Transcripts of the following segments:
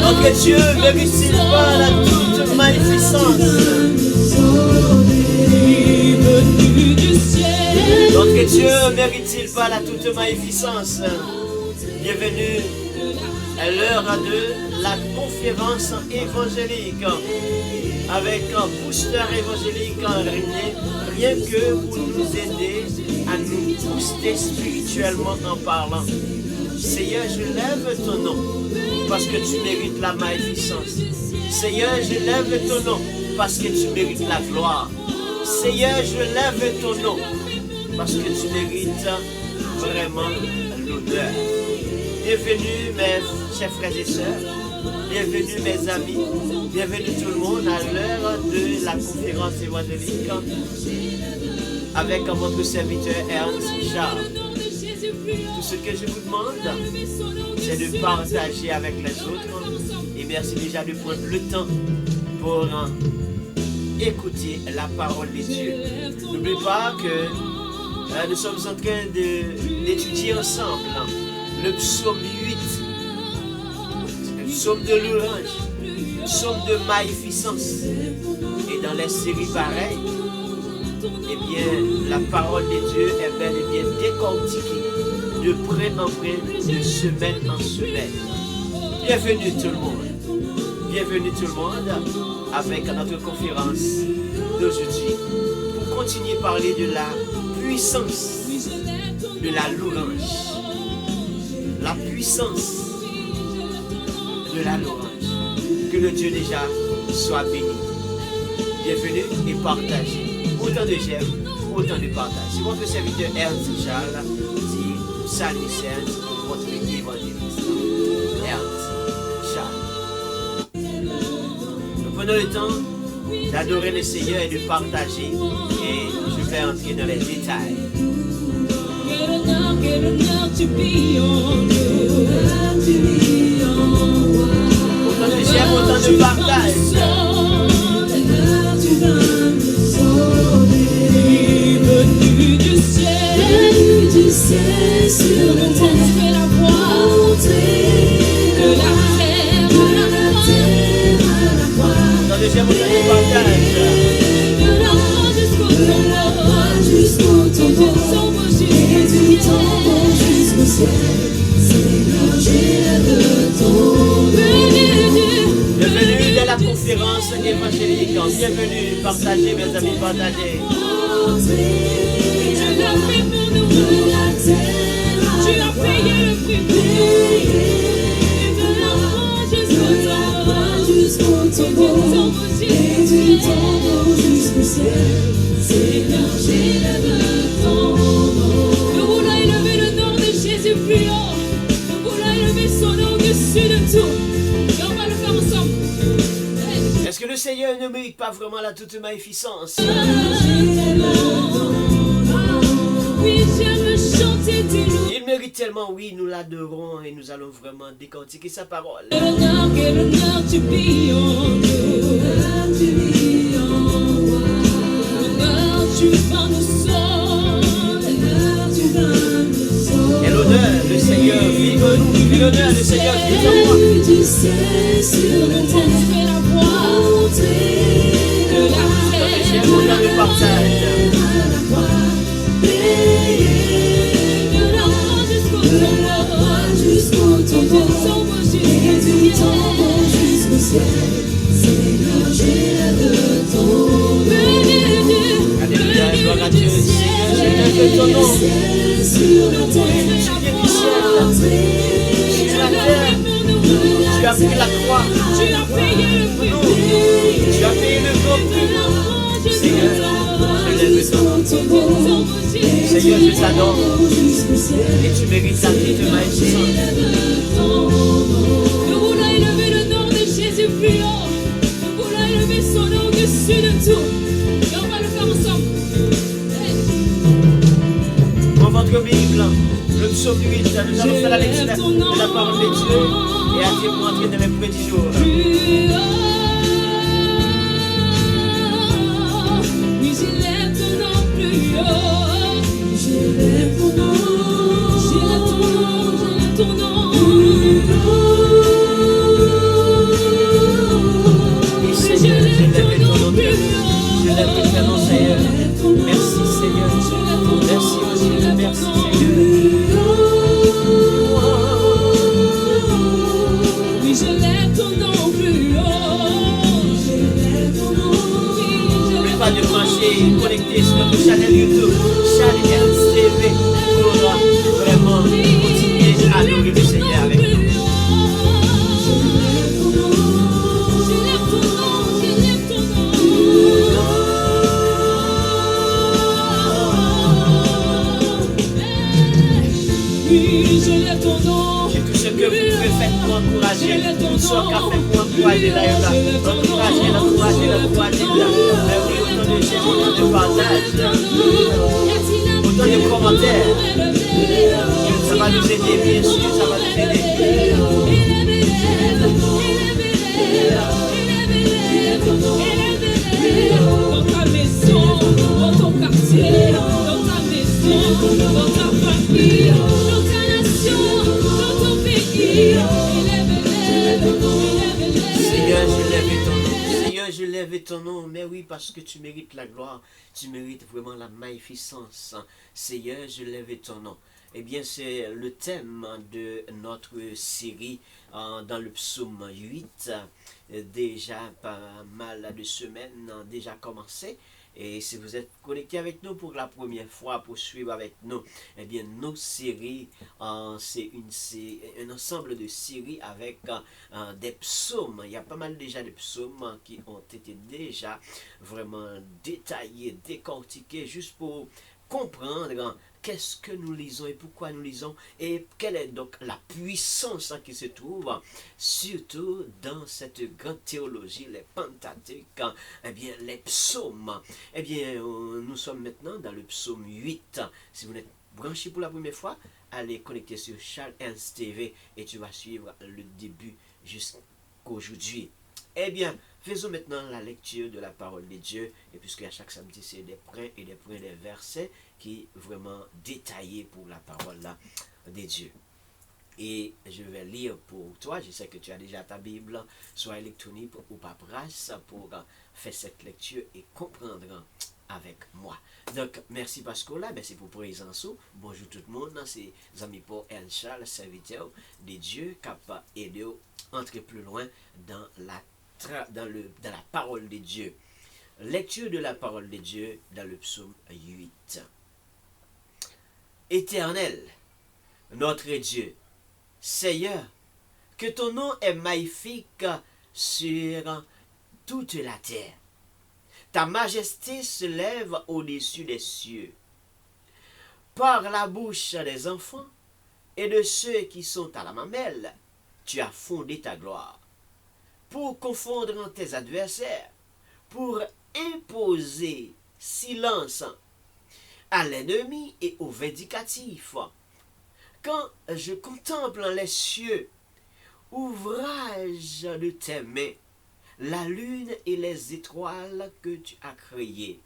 Notre Dieu mérite-t-il pas la toute magnificence? Notre Dieu mérite-t-il pas la toute magnificence? Bienvenue à l'heure de la conférence évangélique avec un booster évangélique en ligne, rien que pour nous aider à nous booster spirituellement en parlant. Seigneur, je lève ton nom parce que tu mérites la magnificence. Seigneur, je lève ton nom parce que tu mérites la gloire. Seigneur, je lève ton nom parce que tu mérites vraiment l'honneur. Bienvenue mes chers frères et sœurs, bienvenue mes amis, bienvenue tout le monde à l'heure de la conférence évangélique avec votre serviteur Ernst Charles. Tout ce que je vous demande, c'est de partager avec les autres et merci déjà de prendre le temps pour écouter la parole de Dieu. N'oubliez pas que nous sommes en train d'étudier ensemble le psaume 8, le psaume de louange, le psaume de magnificence. Et dans les séries pareilles, eh bien, la parole de Dieu est bel et bien décortiquée de près en près, de semaine en semaine. Bienvenue tout le monde. Bienvenue tout le monde avec notre conférence d'aujourd'hui pour continuer à parler de la puissance de la louange. La puissance de la louange. Que le Dieu déjà soit béni. Bienvenue et partagez. Autant de j'aime, autant de partage. C'est votre serviteur Ernst Charles dit salut Saint, votre évangéliste. Ernst Charles. Nous prenons le temps d'adorer le Seigneur et de partager. Et je vais entrer dans les détails. Autant de j'aime, autant de partage. Venu du ciel sur la terre, la montée de la terre à la croix. Autant de j'aime, autant de partage. De la croix jusqu'au tombeau, et du tombeau jusqu'au ciel. Seigneur, j'élève ton nom. Bienvenue dans la conférence évangélique. Bienvenue, partagez mes amis, partagez. Tu l'as fait pour nous, tu as payé le prix pour nous. De la croix jusqu'au tombeau, et du tombeau jusqu'au ciel. Seigneur, j'élève ton nom. Nous voulons élever le nom de Jésus plus haut. Nous voulons élever son nom au-dessus de tout. Et on va le faire ensemble. Est-ce que le Seigneur ne mérite pas vraiment la toute magnificence? Oui, j'aime chanter du loup. Il mérite tellement, oui, nous l'adorons et nous allons vraiment décortiquer sa parole. L'honneur tu vis en nous. L'honneur tu vas nous sauver. Et l'honneur, le Seigneur vive en nous. Et l'honneur, le Seigneur vive en moi. Du ciel sur la terre, la montée de la terre, Autant de partage. Jusqu'au tombeau, et du tombeau jusqu'au ciel. Seigneur, j'élève ton nom. Alléluia, gloire à Dieu. Seigneur, j'élève ton nom. Sur la terre, Tu viens du ciel. Sur la terre. Tu as pris la croix. tu as payé le prix. Tu as payé le prix. Seigneur, j'élève ton nom. Seigneur, je t'adore. Et tu mérites la toute magnificence. Nous voulons élever le nom de Jésus plus haut. Nous voulons élever son nom au-dessus de tout. Et on va le faire ensemble. Dans votre Bible, le psaume 8, nous allons faire la lecture de la parole de Dieu et à Dieu pour entrer dans les petits jours. Plus haut. Oui, j'élève ton nom plus haut. J'élève ton nom. chaîne YouTube Charles Ernst TV pour vraiment continuer à adorer le Seigneur avec nous. Et tout ce que vous pouvez faire pour encourager, tout ce qu'a fait pour encourager la encourager, mais oui, autant de j'aime, autant de partage, autant de commentaires, ça va nous aider, bien sûr, ça va nous aider. Dans ta maison, dans ton quartier, dans ta maison, dans ta famille, dans ta nation, dans ton pays. Seigneur, je lève ton nom. Seigneur, je lève ton nom. Mais oui, parce que tu mérites la gloire. Tu mérites vraiment la magnificence. Seigneur, je lève ton nom. Eh bien, c'est le thème de notre série dans le psaume 8. Déjà pas mal de semaines déjà commencé. Et si vous êtes connecté avec nous pour la première fois, pour suivre avec nous, eh bien, nos séries, c'est un ensemble de séries avec des psaumes. Il y a pas mal déjà de psaumes qui ont été déjà vraiment détaillés, décortiqués, juste pour comprendre qu'est-ce que nous lisons et pourquoi nous lisons et quelle est donc la puissance qui se trouve surtout dans cette grande théologie, les Pentateuques, eh bien les psaumes. Eh bien, nous sommes maintenant dans le psaume 8. Si vous êtes branché pour la première fois, allez connecter sur Charles Ernst TV et tu vas suivre le début jusqu'aujourd'hui. Eh bien, faisons maintenant la lecture de la parole de Dieu. Et puisque à chaque samedi, c'est des points et des points, des versets qui vraiment détaillés pour la parole là, de Dieu. Et je vais lire pour toi. Je sais que tu as déjà ta Bible, soit électronique ou paperasse, pour faire cette lecture et comprendre avec moi. Donc, merci Pascola, merci pour présence. Bonjour tout le monde, c'est amis Paul et Charles, serviteur de Dieu, capable d'aider à entrer plus loin dans la parole de Dieu. Lecture de la parole de Dieu dans le psaume 8. Éternel, notre Dieu, Seigneur, que ton nom est magnifique sur toute la terre. Ta majesté se lève au-dessus des cieux. Par la bouche des enfants et de ceux qui sont à la mamelle, tu as fondé ta gloire. Pour confondre tes adversaires, pour imposer silence à l'ennemi et au vindicatif. Quand je contemple les cieux, ouvrage de tes mains, la lune et les étoiles que tu as créées,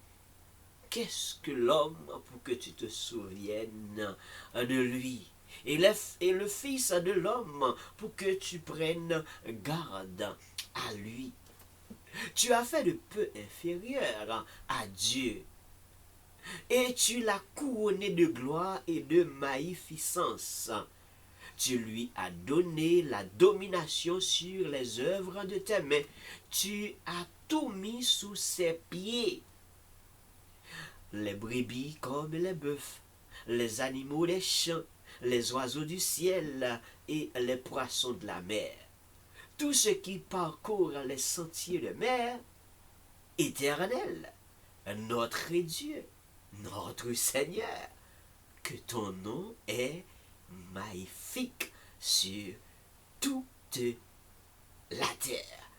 qu'est-ce que l'homme pour que tu te souviennes de lui? Et le Fils de l'homme pour que tu prennes garde à lui. Tu as fait de peu inférieur à Dieu. Et tu l'as couronné de gloire et de magnificence. Tu lui as donné la domination sur les œuvres de tes mains. Tu as tout mis sous ses pieds. Les brebis comme les bœufs, les animaux des champs, les oiseaux du ciel et les poissons de la mer. Tout ce qui parcourt les sentiers de mer, Éternel, notre Dieu, notre Seigneur, que ton nom est magnifique sur toute la terre.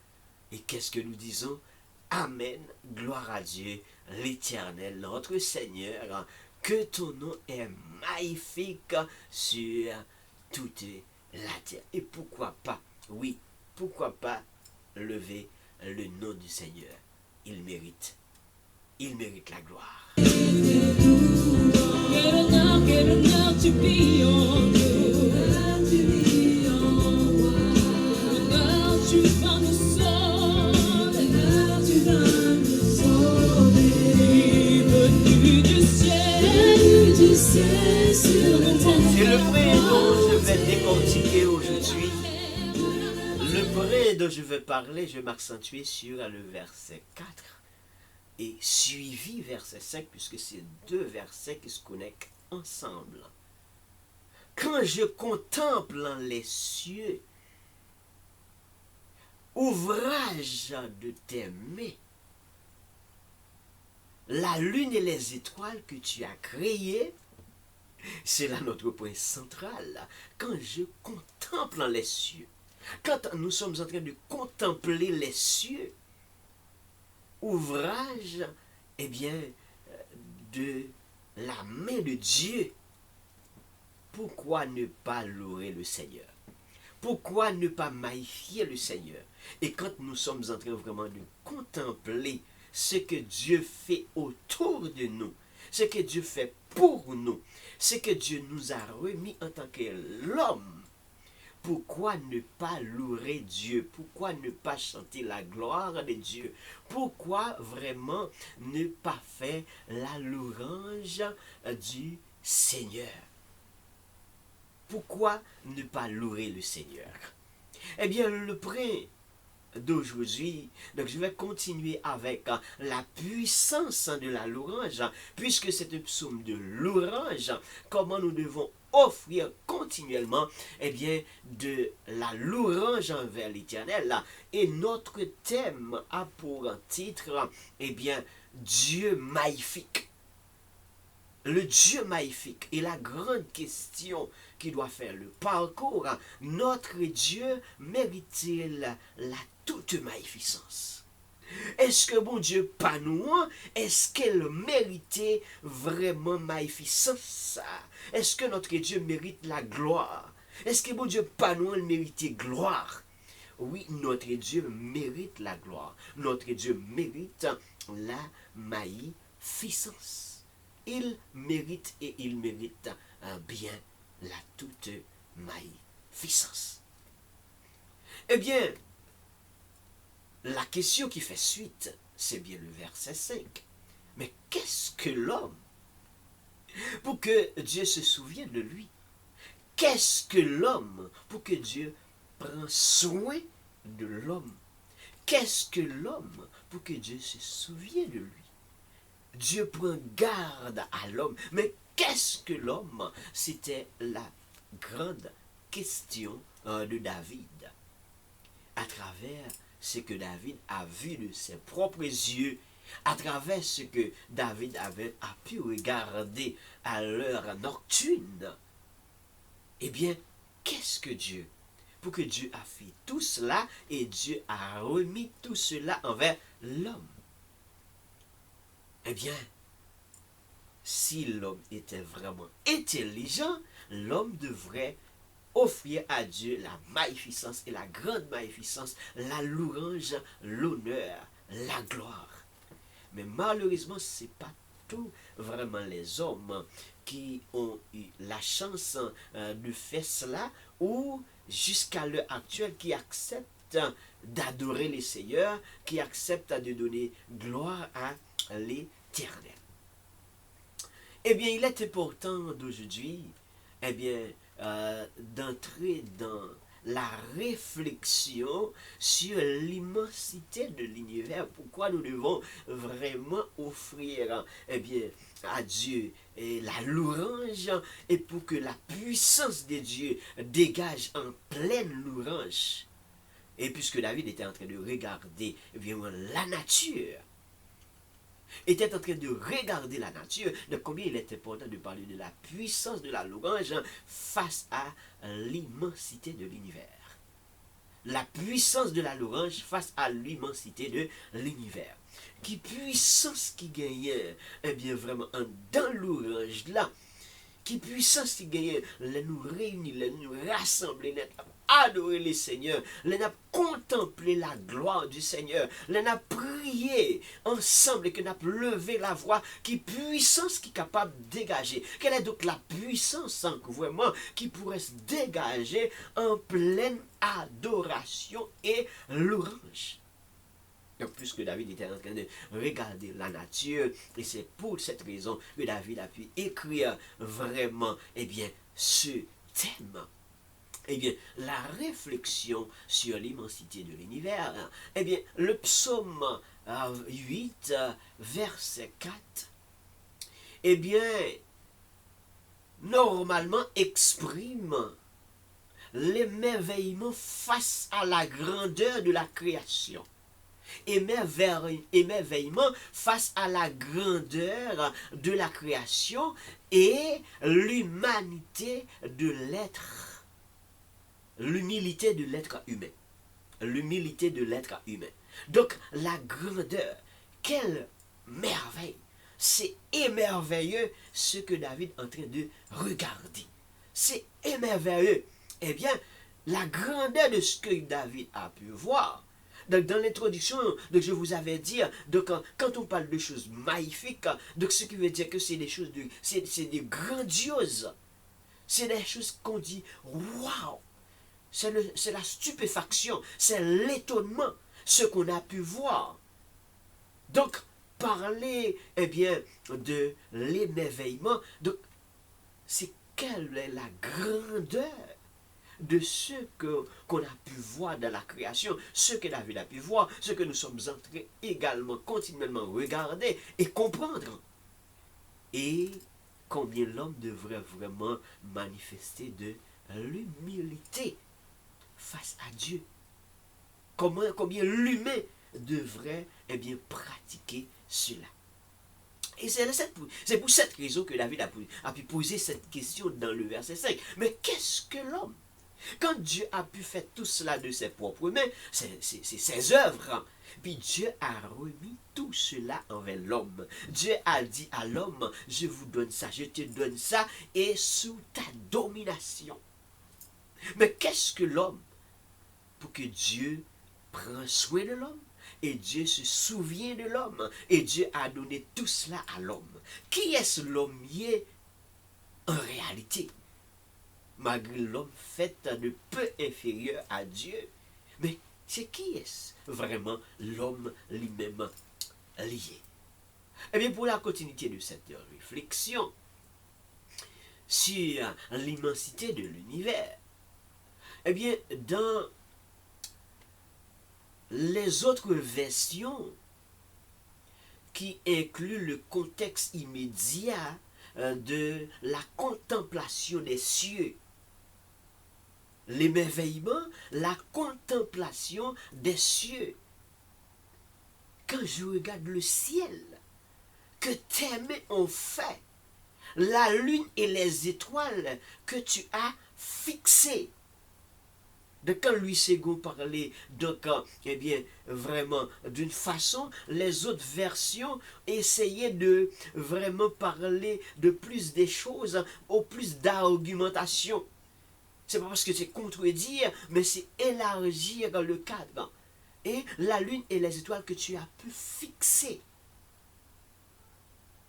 Et qu'est-ce que nous disons? Amen, gloire à Dieu, l'Éternel, notre Seigneur, que ton nom est magnifique sur toute la terre. Et pourquoi pas, oui, pourquoi pas lever le nom du Seigneur? Il mérite la gloire. Quel honneur tu pries en nous. Honneur tu vas nous sauver. Honneur tu vas nous sauver. Venu du ciel sur la terre. C'est le vrai dont je vais décortiquer aujourd'hui. Le vrai dont je vais parler, je vais m'accentuer sur le verset 4. et suivi verset 5, puisque c'est deux versets qui se connectent ensemble. Quand je contemple dans les cieux, ouvrage de tes mains, la lune et les étoiles que tu as créées, c'est là notre point central. Quand je contemple dans les cieux, quand nous sommes en train de contempler les cieux, ouvrage, eh bien, de la main de Dieu, pourquoi ne pas louer le Seigneur? Pourquoi ne pas magnifier le Seigneur? Et quand nous sommes en train vraiment de contempler ce que Dieu fait autour de nous, ce que Dieu fait pour nous, ce que Dieu nous a remis en tant que l'homme, pourquoi ne pas louer Dieu? Pourquoi ne pas chanter la gloire de Dieu? Pourquoi vraiment ne pas faire la louange du Seigneur? Pourquoi ne pas louer le Seigneur? Eh bien, le prix d'aujourd'hui, donc je vais continuer avec la puissance de la louange, puisque c'est un psaume de louange, comment nous devons offrir continuellement, eh bien, de la louange envers l'Éternel. Et notre thème a pour titre, eh bien, Dieu magnifique. Le Dieu magnifique est la grande question qui doit faire le parcours. Notre Dieu mérite-t-il la toute magnificence? Est-ce que bon Dieu, pas nous, est-ce qu'elle méritait vraiment magnificence? Est-ce que notre Dieu mérite la gloire? Est-ce que bon Dieu, pas nous, elle méritait gloire? Oui, notre Dieu mérite la gloire. Notre Dieu mérite la magnificence. Il mérite et il mérite bien la toute magnificence. Eh bien, la question qui fait suite, c'est bien le verset 5. Mais qu'est-ce que l'homme? Pour que Dieu se souvienne de lui. Qu'est-ce que l'homme? Pour que Dieu prenne soin de l'homme. Qu'est-ce que l'homme? Pour que Dieu se souvienne de lui. Dieu prend garde à l'homme. Mais qu'est-ce que l'homme? C'était la grande question de David. À travers ce que David a vu de ses propres yeux, à travers ce que David a pu regarder à l'heure nocturne, eh bien, qu'est-ce que Dieu? Pour que Dieu a fait tout cela et Dieu a remis tout cela envers l'homme. Eh bien, si l'homme était vraiment intelligent, l'homme devrait offrir à Dieu la magnificence et la grande magnificence, la louange, l'honneur, la gloire. Mais malheureusement, ce n'est pas tout vraiment les hommes qui ont eu la chance de faire cela ou jusqu'à l'heure actuelle qui acceptent d'adorer les seigneurs, qui acceptent de donner gloire à l'Éternel. Eh bien, il est important d'aujourd'hui, eh bien, d'entrer dans la réflexion sur l'immensité de l'univers. Pourquoi nous devons vraiment offrir, eh bien, à Dieu et la louange et pour que la puissance de Dieu dégage en pleine louange. Et puisque David était en train de regarder, eh bien, la nature, était en train de regarder la nature, de combien il est important de parler de la puissance de la louange face à l'immensité de l'univers. La puissance de la louange face à l'immensité de l'univers. Qui puissance qui gagne, eh bien vraiment, dans louange là, qui puissance qui gagne, les nous réunir, les nous rassembler, les adorer les seigneurs, les n'a contempler la gloire du Seigneur, les n'a prier ensemble et que n'a levé la voix, qui puissance qui est capable de dégager. Quelle est donc la puissance vraiment qui pourrait se dégager en pleine adoration et louange? Donc, puisque David était en train de regarder la nature, et c'est pour cette raison que David a pu écrire vraiment, eh bien, ce thème. Eh bien, la réflexion sur l'immensité de l'univers, eh bien, le psaume 8, verset 4, eh bien, normalement exprime l'émerveillement face à la grandeur de la création. Émerveillement face à la grandeur de la création et l'humanité de l'être. L'humilité de l'être humain. L'humilité de l'être humain. Donc, la grandeur, quelle merveille! C'est émerveilleux ce que David est en train de regarder. C'est émerveilleux. Eh bien, la grandeur de ce que David a pu voir. Donc, dans l'introduction, je vous avais dit, donc, quand on parle de choses magnifiques, donc, ce qui veut dire que c'est des choses c'est des grandioses. C'est des choses qu'on dit, waouh! C'est la stupéfaction, c'est l'étonnement, ce qu'on a pu voir. Donc, parler, eh bien, de l'émerveillement, donc, c'est quelle est la grandeur de ce qu'on a pu voir dans la création, ce que David a pu voir, ce que nous sommes en train également, continuellement regarder et comprendre. Et combien l'homme devrait vraiment manifester de l'humilité face à Dieu. Combien l'humain devrait, eh bien, pratiquer cela. Et c'est pour cette raison que David a pu poser cette question dans le verset 5. Mais qu'est-ce que l'homme? Quand Dieu a pu faire tout cela de ses propres mains, c'est ses œuvres. Puis Dieu a remis tout cela envers l'homme. Dieu a dit à l'homme, je vous donne ça, je te donne ça, et sous ta domination. Mais qu'est-ce que l'homme? Pour que Dieu prenne soin de l'homme, et Dieu se souvient de l'homme, et Dieu a donné tout cela à l'homme. Qui est-ce l'homme en réalité? Malgré l'homme fait de peu inférieur à Dieu, mais c'est qui est-ce vraiment l'homme lui-même lié? Eh bien, pour la continuité de cette réflexion sur l'immensité de l'univers, eh bien, dans les autres versions qui incluent le contexte immédiat de la contemplation des cieux, l'émerveillement, la contemplation des cieux. Quand je regarde le ciel, que tes mains ont fait, la lune et les étoiles que tu as fixées. De quand Louis II parlait, donc, eh bien, vraiment, d'une façon, les autres versions essayaient de vraiment parler de plus des choses, au plus d'argumentation. C'est pas parce que c'est contredire, mais c'est élargir le cadre. Et la lune et les étoiles que tu as pu fixer.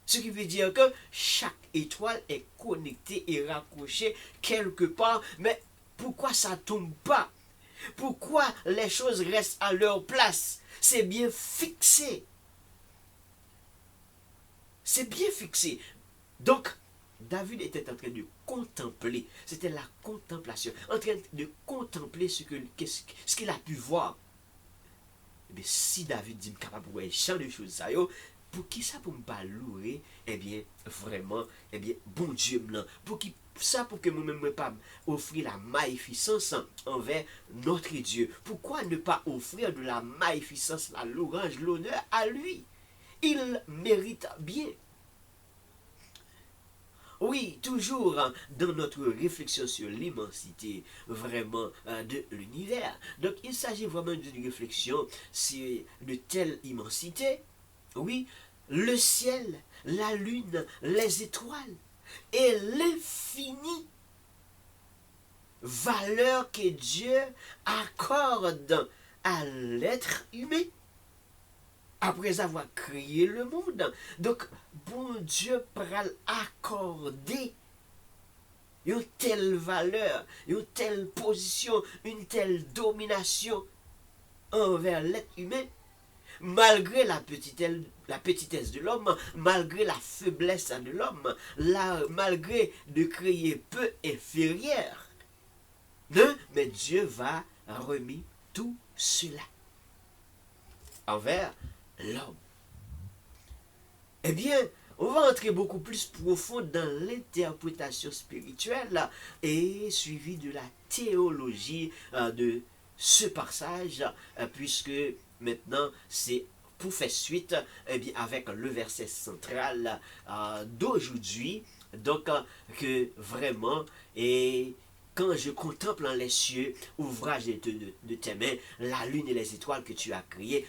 Ce qui veut dire que chaque étoile est connectée et raccrochée quelque part, mais pourquoi ça ne tombe pas? Pourquoi les choses restent à leur place? C'est bien fixé. C'est bien fixé. Donc, David était en train de contempler. C'était la contemplation. En train de contempler ce qu'il a pu voir. Eh bien, si David dit capable de voir champ de choses, ça, pour qui ça pour me pas louer, eh bien, vraiment, eh bien, bon Dieu blanc, pour que moi-même ne pas offrir la magnificence envers notre Dieu. Pourquoi ne pas offrir de la magnificence, la louange, l'honneur à lui? Il mérite bien. Oui, toujours dans notre réflexion sur l'immensité vraiment de l'univers. Donc, il s'agit vraiment d'une réflexion sur de telle immensité. Oui, le ciel, la lune, les étoiles et l'infinie valeur que Dieu accorde à l'être humain après avoir créé le monde. Donc, bon Dieu pral accorder une telle valeur, une telle position, une telle domination envers l'être humain, malgré la petitesse de l'homme, malgré la faiblesse de l'homme, malgré de créer peu inférieur. Non, mais Dieu va remettre tout cela envers l'homme. Eh bien, on va entrer beaucoup plus profond dans l'interprétation spirituelle et suivi de la théologie de ce passage, puisque maintenant c'est pour faire suite avec le verset central d'aujourd'hui. Donc, que vraiment, et quand je contemple dans les cieux, ouvrage de tes mains, la lune et les étoiles que tu as créées,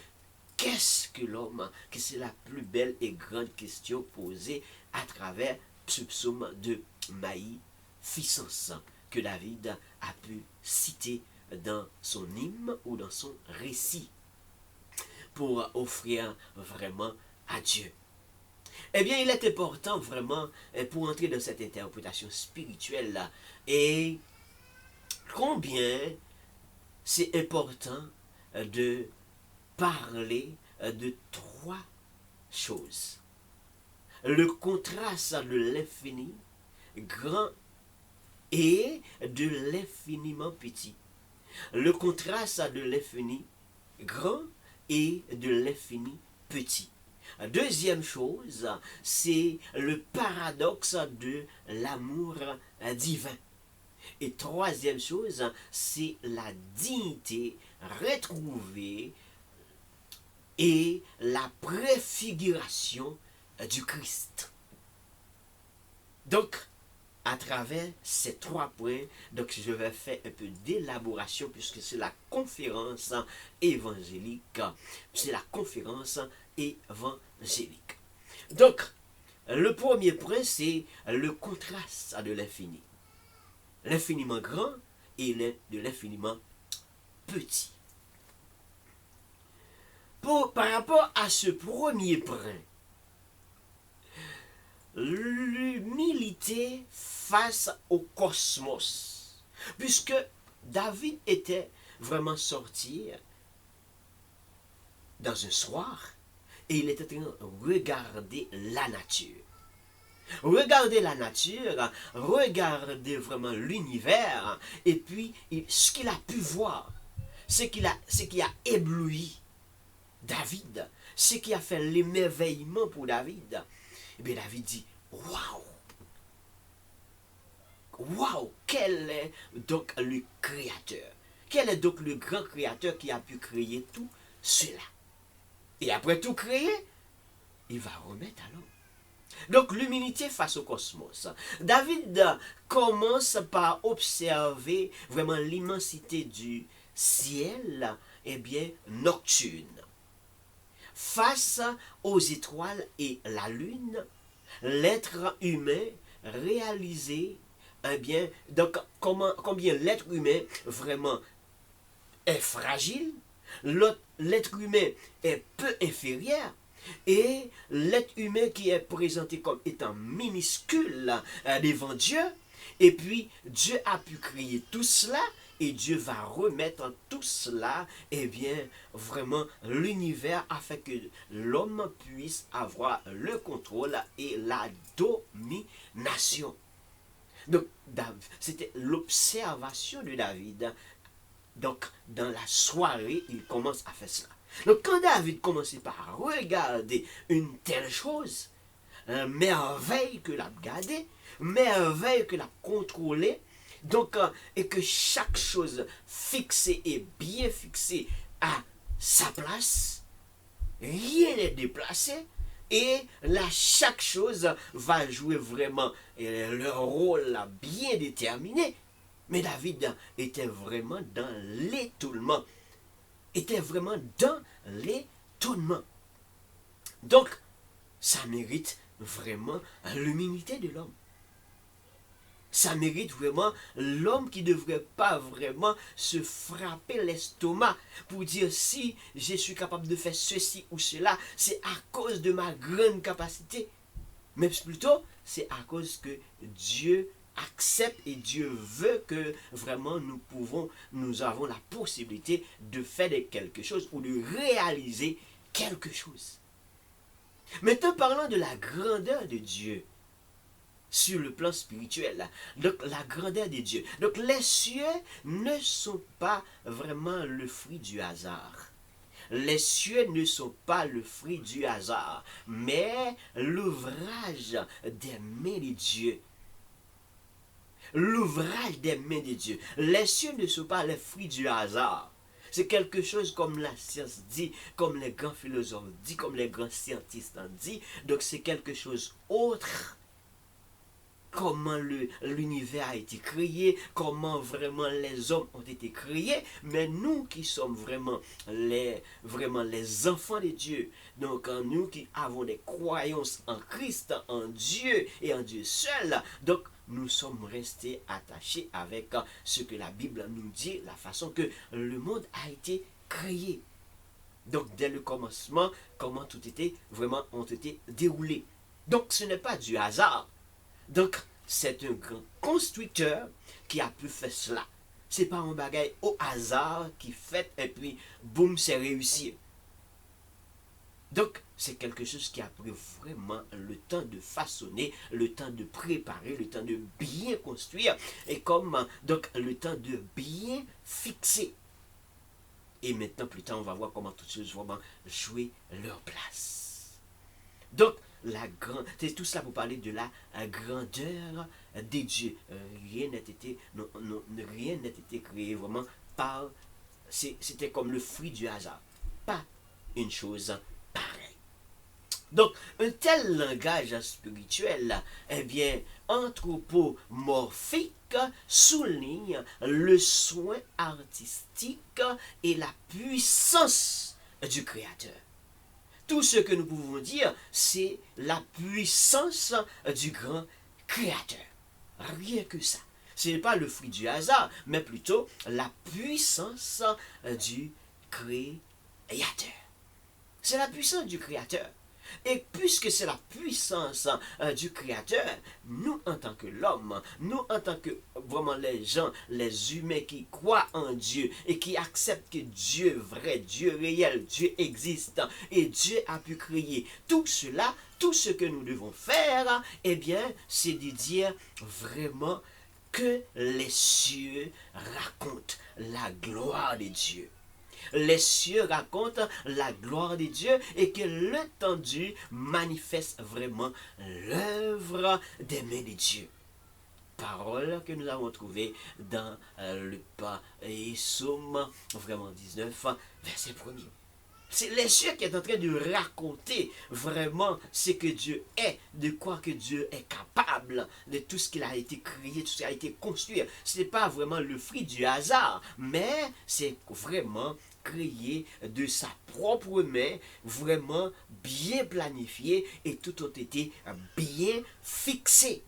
qu'est-ce que l'homme? Que c'est la plus belle et grande question posée à travers ce psaume de magnificence que David a pu citer dans son hymne ou dans son récit pour offrir vraiment à Dieu. Eh bien, il est important vraiment pour entrer dans cette interprétation spirituelle-là et combien c'est important de parler de trois choses. Le contraste de l'infini grand et de l'infiniment petit. Le contraste de l'infini grand et de l'infini petit. Deuxième chose, c'est le paradoxe de l'amour divin. Et troisième chose, c'est la dignité retrouvée et la préfiguration du Christ. Donc, à travers ces trois points, donc je vais faire un peu d'élaboration puisque c'est la conférence évangélique. C'est la conférence évangélique. Donc, le premier point, c'est le contraste de l'infini. L'infiniment grand et de l'infiniment petit. Par rapport à ce premier point, l'humilité face au cosmos, puisque David était vraiment sorti dans un soir et il était en train de regarder la nature. Regarder la nature, regarder vraiment l'univers, et puis ce qu'il a pu voir, ce qui a ébloui David, ce qui a fait l'émerveillement pour David. Et bien David dit, waouh, waouh, quel est donc le créateur? Quel est donc le grand créateur qui a pu créer tout cela? Et après tout créer, il va remettre à l'homme. Donc l'humilité face au cosmos. David commence par observer vraiment l'immensité du ciel, nocturne. Face aux étoiles et la lune, l'être humain réalisé, donc combien l'être humain vraiment est fragile, l'être humain est peu inférieur, et l'être humain qui est présenté comme étant minuscule devant Dieu, et puis Dieu a pu créer tout cela, et Dieu va remettre tout cela, vraiment l'univers afin que l'homme puisse avoir le contrôle et la domination. Donc, c'était l'observation de David. Donc, dans la soirée, il commence à faire cela. Donc, quand David commençait par regarder une telle chose, merveille que l'a regardé, merveille que l'a contrôlé, donc, et que chaque chose fixée et bien fixée à sa place, rien n'est déplacé, et là, chaque chose va jouer vraiment leur rôle bien déterminé. Mais David était vraiment dans l'étonnement. Donc, ça mérite vraiment l'humilité de l'homme. Ça mérite vraiment l'homme qui ne devrait pas vraiment se frapper l'estomac pour dire si je suis capable de faire ceci ou cela, c'est à cause de ma grande capacité. Mais plutôt, c'est à cause que Dieu accepte et Dieu veut que vraiment nous avons la possibilité de faire quelque chose ou de réaliser quelque chose. Maintenant, parlant de la grandeur de Dieu, sur le plan spirituel, donc la grandeur de Dieu. Donc les cieux ne sont pas vraiment le fruit du hasard. les cieux ne sont pas le fruit du hasard, mais l'ouvrage des mains de Dieu. L'ouvrage des mains de Dieu. Les cieux ne sont pas les fruits du hasard. C'est quelque chose comme la science dit, comme les grands philosophes disent, comme les grands scientifiques disent. Donc c'est quelque chose autre. Comment l'univers a été créé, comment vraiment les hommes ont été créés, mais nous qui sommes vraiment les enfants de Dieu, donc nous qui avons des croyances en Christ, en Dieu et en Dieu seul, donc nous sommes restés attachés avec ce que la Bible nous dit, la façon que le monde a été créé. Donc dès le commencement, comment tout était vraiment ont été déroulés. Donc ce n'est pas du hasard. Donc, c'est un grand constructeur qui a pu faire cela. C'est pas un bagage au hasard qui fait et puis boum, c'est réussi. Donc, c'est quelque chose qui a pris vraiment le temps de façonner, le temps de préparer, le temps de bien construire et comme donc le temps de bien fixer. Et maintenant, plus tard, on va voir comment toutes choses vont vraiment jouer leur place. Donc, c'est tout cela pour parler de la grandeur des dieux. Rien n'a été créé vraiment par... C'était comme le fruit du hasard. Pas une chose pareille. Donc, un tel langage spirituel, eh bien, anthropomorphique, souligne le soin artistique et la puissance du Créateur. Tout ce que nous pouvons dire, c'est la puissance du grand Créateur. Rien que ça. Ce n'est pas le fruit du hasard, mais plutôt la puissance du Créateur. C'est la puissance du Créateur. Et puisque c'est la puissance du Créateur, nous en tant que l'homme, nous en tant que vraiment les gens, les humains qui croient en Dieu et qui acceptent que Dieu vrai, Dieu réel, Dieu existe et Dieu a pu créer tout cela, tout ce que nous devons faire, eh bien, c'est de dire vraiment que les cieux racontent la gloire de Dieu. Les cieux racontent la gloire de Dieu et que l'étendue manifeste vraiment l'œuvre des mains de Dieu. Parole que nous avons trouvée dans le Psaume vraiment 19, verset 1er. C'est les cieux qui est en train de raconter vraiment ce que Dieu est, de quoi que Dieu est capable, de tout ce qu'il a été créé, tout ce qui a été construit. Ce n'est pas vraiment le fruit du hasard, mais c'est vraiment créé de sa propre main, vraiment bien planifié et tout a été bien fixé.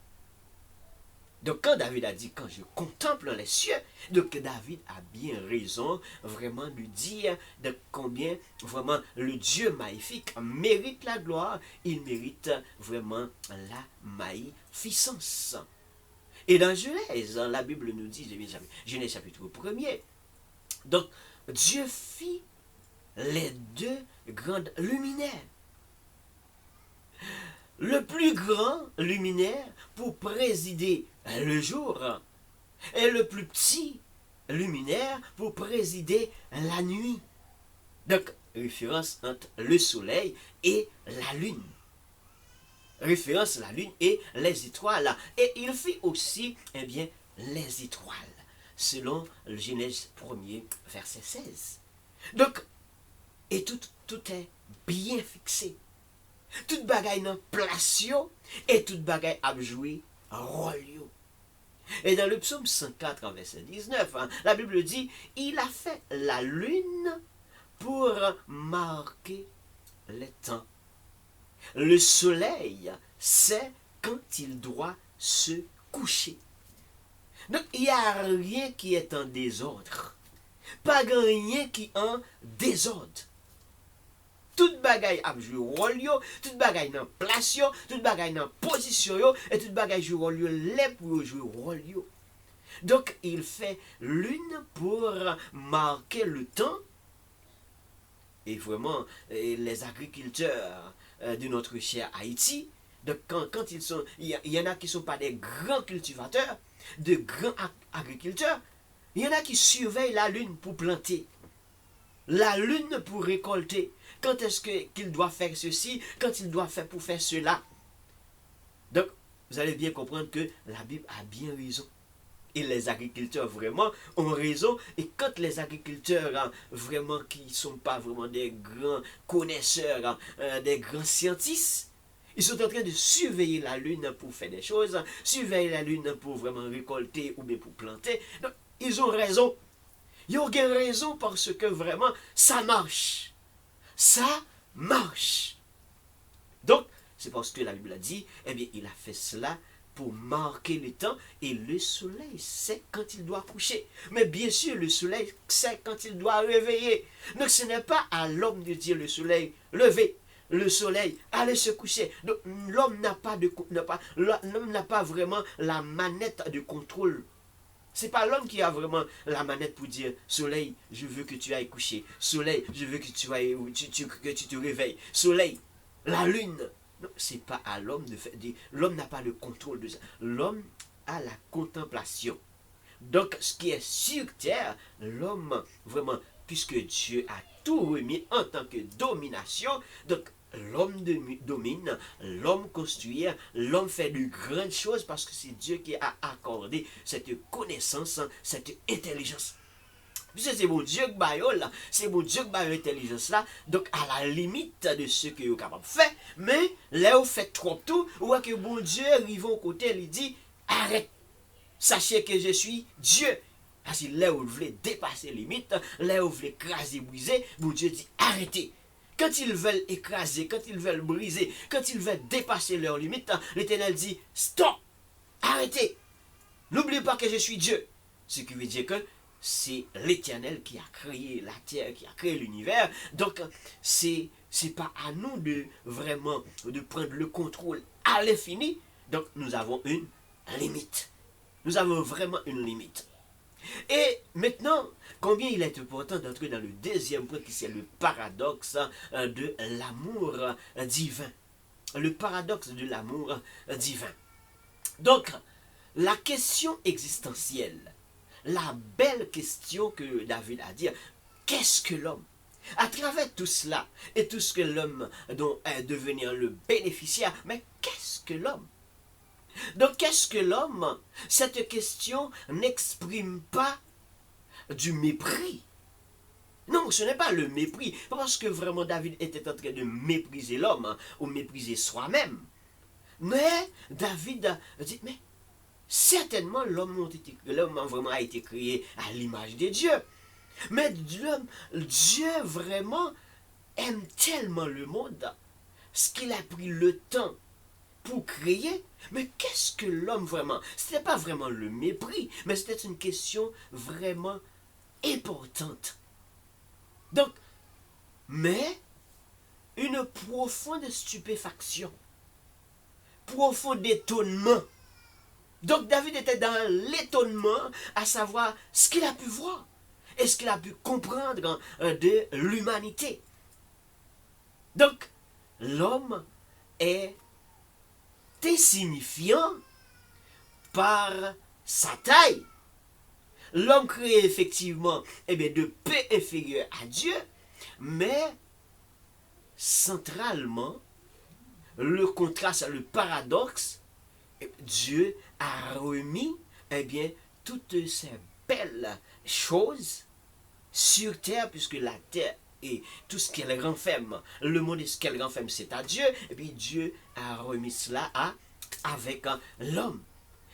Donc quand David a dit, quand je contemple les cieux, donc David a bien raison vraiment de dire de combien vraiment le Dieu magnifique mérite la gloire, il mérite vraiment la magnificence. Et dans Genèse, la Bible nous dit, Genèse chapitre 1er, donc Dieu fit les deux grandes luminaires. Le plus grand luminaire pour présider le jour et le plus petit luminaire pour présider la nuit. Donc, référence entre le soleil et la lune. Référence la lune et les étoiles. Et il fit aussi, eh bien, les étoiles, selon le Genèse 1er, verset 16. Donc, et tout est bien fixé. Toute bagaille nan plasyon et toute bagaille a joué rôle. Et dans le psaume 104, verset 19, la Bible dit, il a fait la lune pour marquer les temps. Le soleil sait quand il doit se coucher. Donc, il n'y a rien qui est en désordre. Pas rien qui est en désordre. Tout bagay a joué rôle yo, tout bagay nan place yo, tout bagay nan position yo, et tout bagay joue rôle yo, les pour jouer rôle yo. Donc il fait lune pour marquer le temps. Et vraiment, les agriculteurs de notre cher Haïti, donc quand ils sont, il y en a qui ne sont pas des grands cultivateurs, de grands agriculteurs, il y en a qui surveillent la lune pour planter. la lune pour récolter. Quand est-ce qu'il doit faire ceci, quand il doit faire pour faire cela. Donc, vous allez bien comprendre que la Bible a bien raison. Et les agriculteurs vraiment ont raison. Et quand les agriculteurs vraiment qui ne sont pas vraiment des grands connaisseurs, des grands scientifiques, ils sont en train de surveiller la lune pour faire des choses, surveiller la lune pour vraiment récolter ou bien pour planter. Donc, ils ont raison. Ils ont bien raison parce que vraiment, ça marche. Ça marche. Donc, c'est parce que la Bible a dit, eh bien, il a fait cela pour marquer le temps, et le soleil sait quand il doit coucher. Mais bien sûr, le soleil sait quand il doit réveiller. Donc, ce n'est pas à l'homme de dire le soleil, levez, le soleil, allez se coucher. Donc, l'homme n'a pas vraiment la manette de contrôle. C'est pas l'homme qui a vraiment la manette pour dire soleil, je veux que tu ailles coucher. Soleil, je veux que que tu te réveilles. Soleil, la lune. Non, c'est pas à l'homme de faire. L'homme n'a pas le contrôle de ça. L'homme a la contemplation. Donc, ce qui est sur terre, l'homme, vraiment, puisque Dieu a tout remis en tant que domination, donc l'homme domine, l'homme construit, l'homme fait de grandes choses parce que c'est Dieu qui a accordé cette connaissance, cette intelligence. Puisque c'est mon Dieu qui baille là, c'est mon Dieu qui baille l'intelligence là, donc à la limite de ce que vous êtes capable de faire, mais là vous faites trop tout, ou que mon Dieu arrive au côté, il dit, arrête, sachez que je suis Dieu. Parce que là où vous voulez dépasser les limites, là où vous voulez écraser, briser, mon Dieu dit, arrêtez. Quand ils veulent écraser, quand ils veulent briser, quand ils veulent dépasser leurs limites, l'Éternel dit, stop, arrêtez. N'oubliez pas que je suis Dieu. Ce qui veut dire que c'est l'Éternel qui a créé la terre, qui a créé l'univers. Donc, c'est pas à nous de vraiment de prendre le contrôle à l'infini. Donc, nous avons une limite. Nous avons vraiment une limite. Et maintenant, combien il est important d'entrer dans le deuxième point qui c'est le paradoxe de l'amour divin. Le paradoxe de l'amour divin. Donc, la question existentielle, la belle question que David a dit, qu'est-ce que l'homme? À travers tout cela et tout ce que l'homme dont est devenu le bénéficiaire, mais qu'est-ce que l'homme? Donc, qu'est-ce que l'homme? Cette question n'exprime pas du mépris. Non, ce n'est pas le mépris, parce que vraiment David était en train de mépriser l'homme, ou mépriser soi-même. Mais David dit, mais certainement l'homme vraiment a été créé à l'image de Dieu. Mais Dieu vraiment aime tellement le monde, ce qu'il a pris le temps pour créer. Mais qu'est-ce que l'homme vraiment? Ce n'était pas vraiment le mépris, mais c'était une question vraiment importante. Donc, mais une profonde stupéfaction, profond étonnement. Donc David était dans l'étonnement à savoir ce qu'il a pu voir et ce qu'il a pu comprendre de l'humanité. Donc, l'homme est insignifiant par sa taille. L'homme créé effectivement de peu inférieur à Dieu, mais centralement, le contraste, le paradoxe, Dieu a remis toutes ces belles choses sur terre, puisque la terre et tout ce qu'elle renferme, le monde et ce qu'elle renferme, c'est à Dieu, et puis Dieu a remis cela avec l'homme.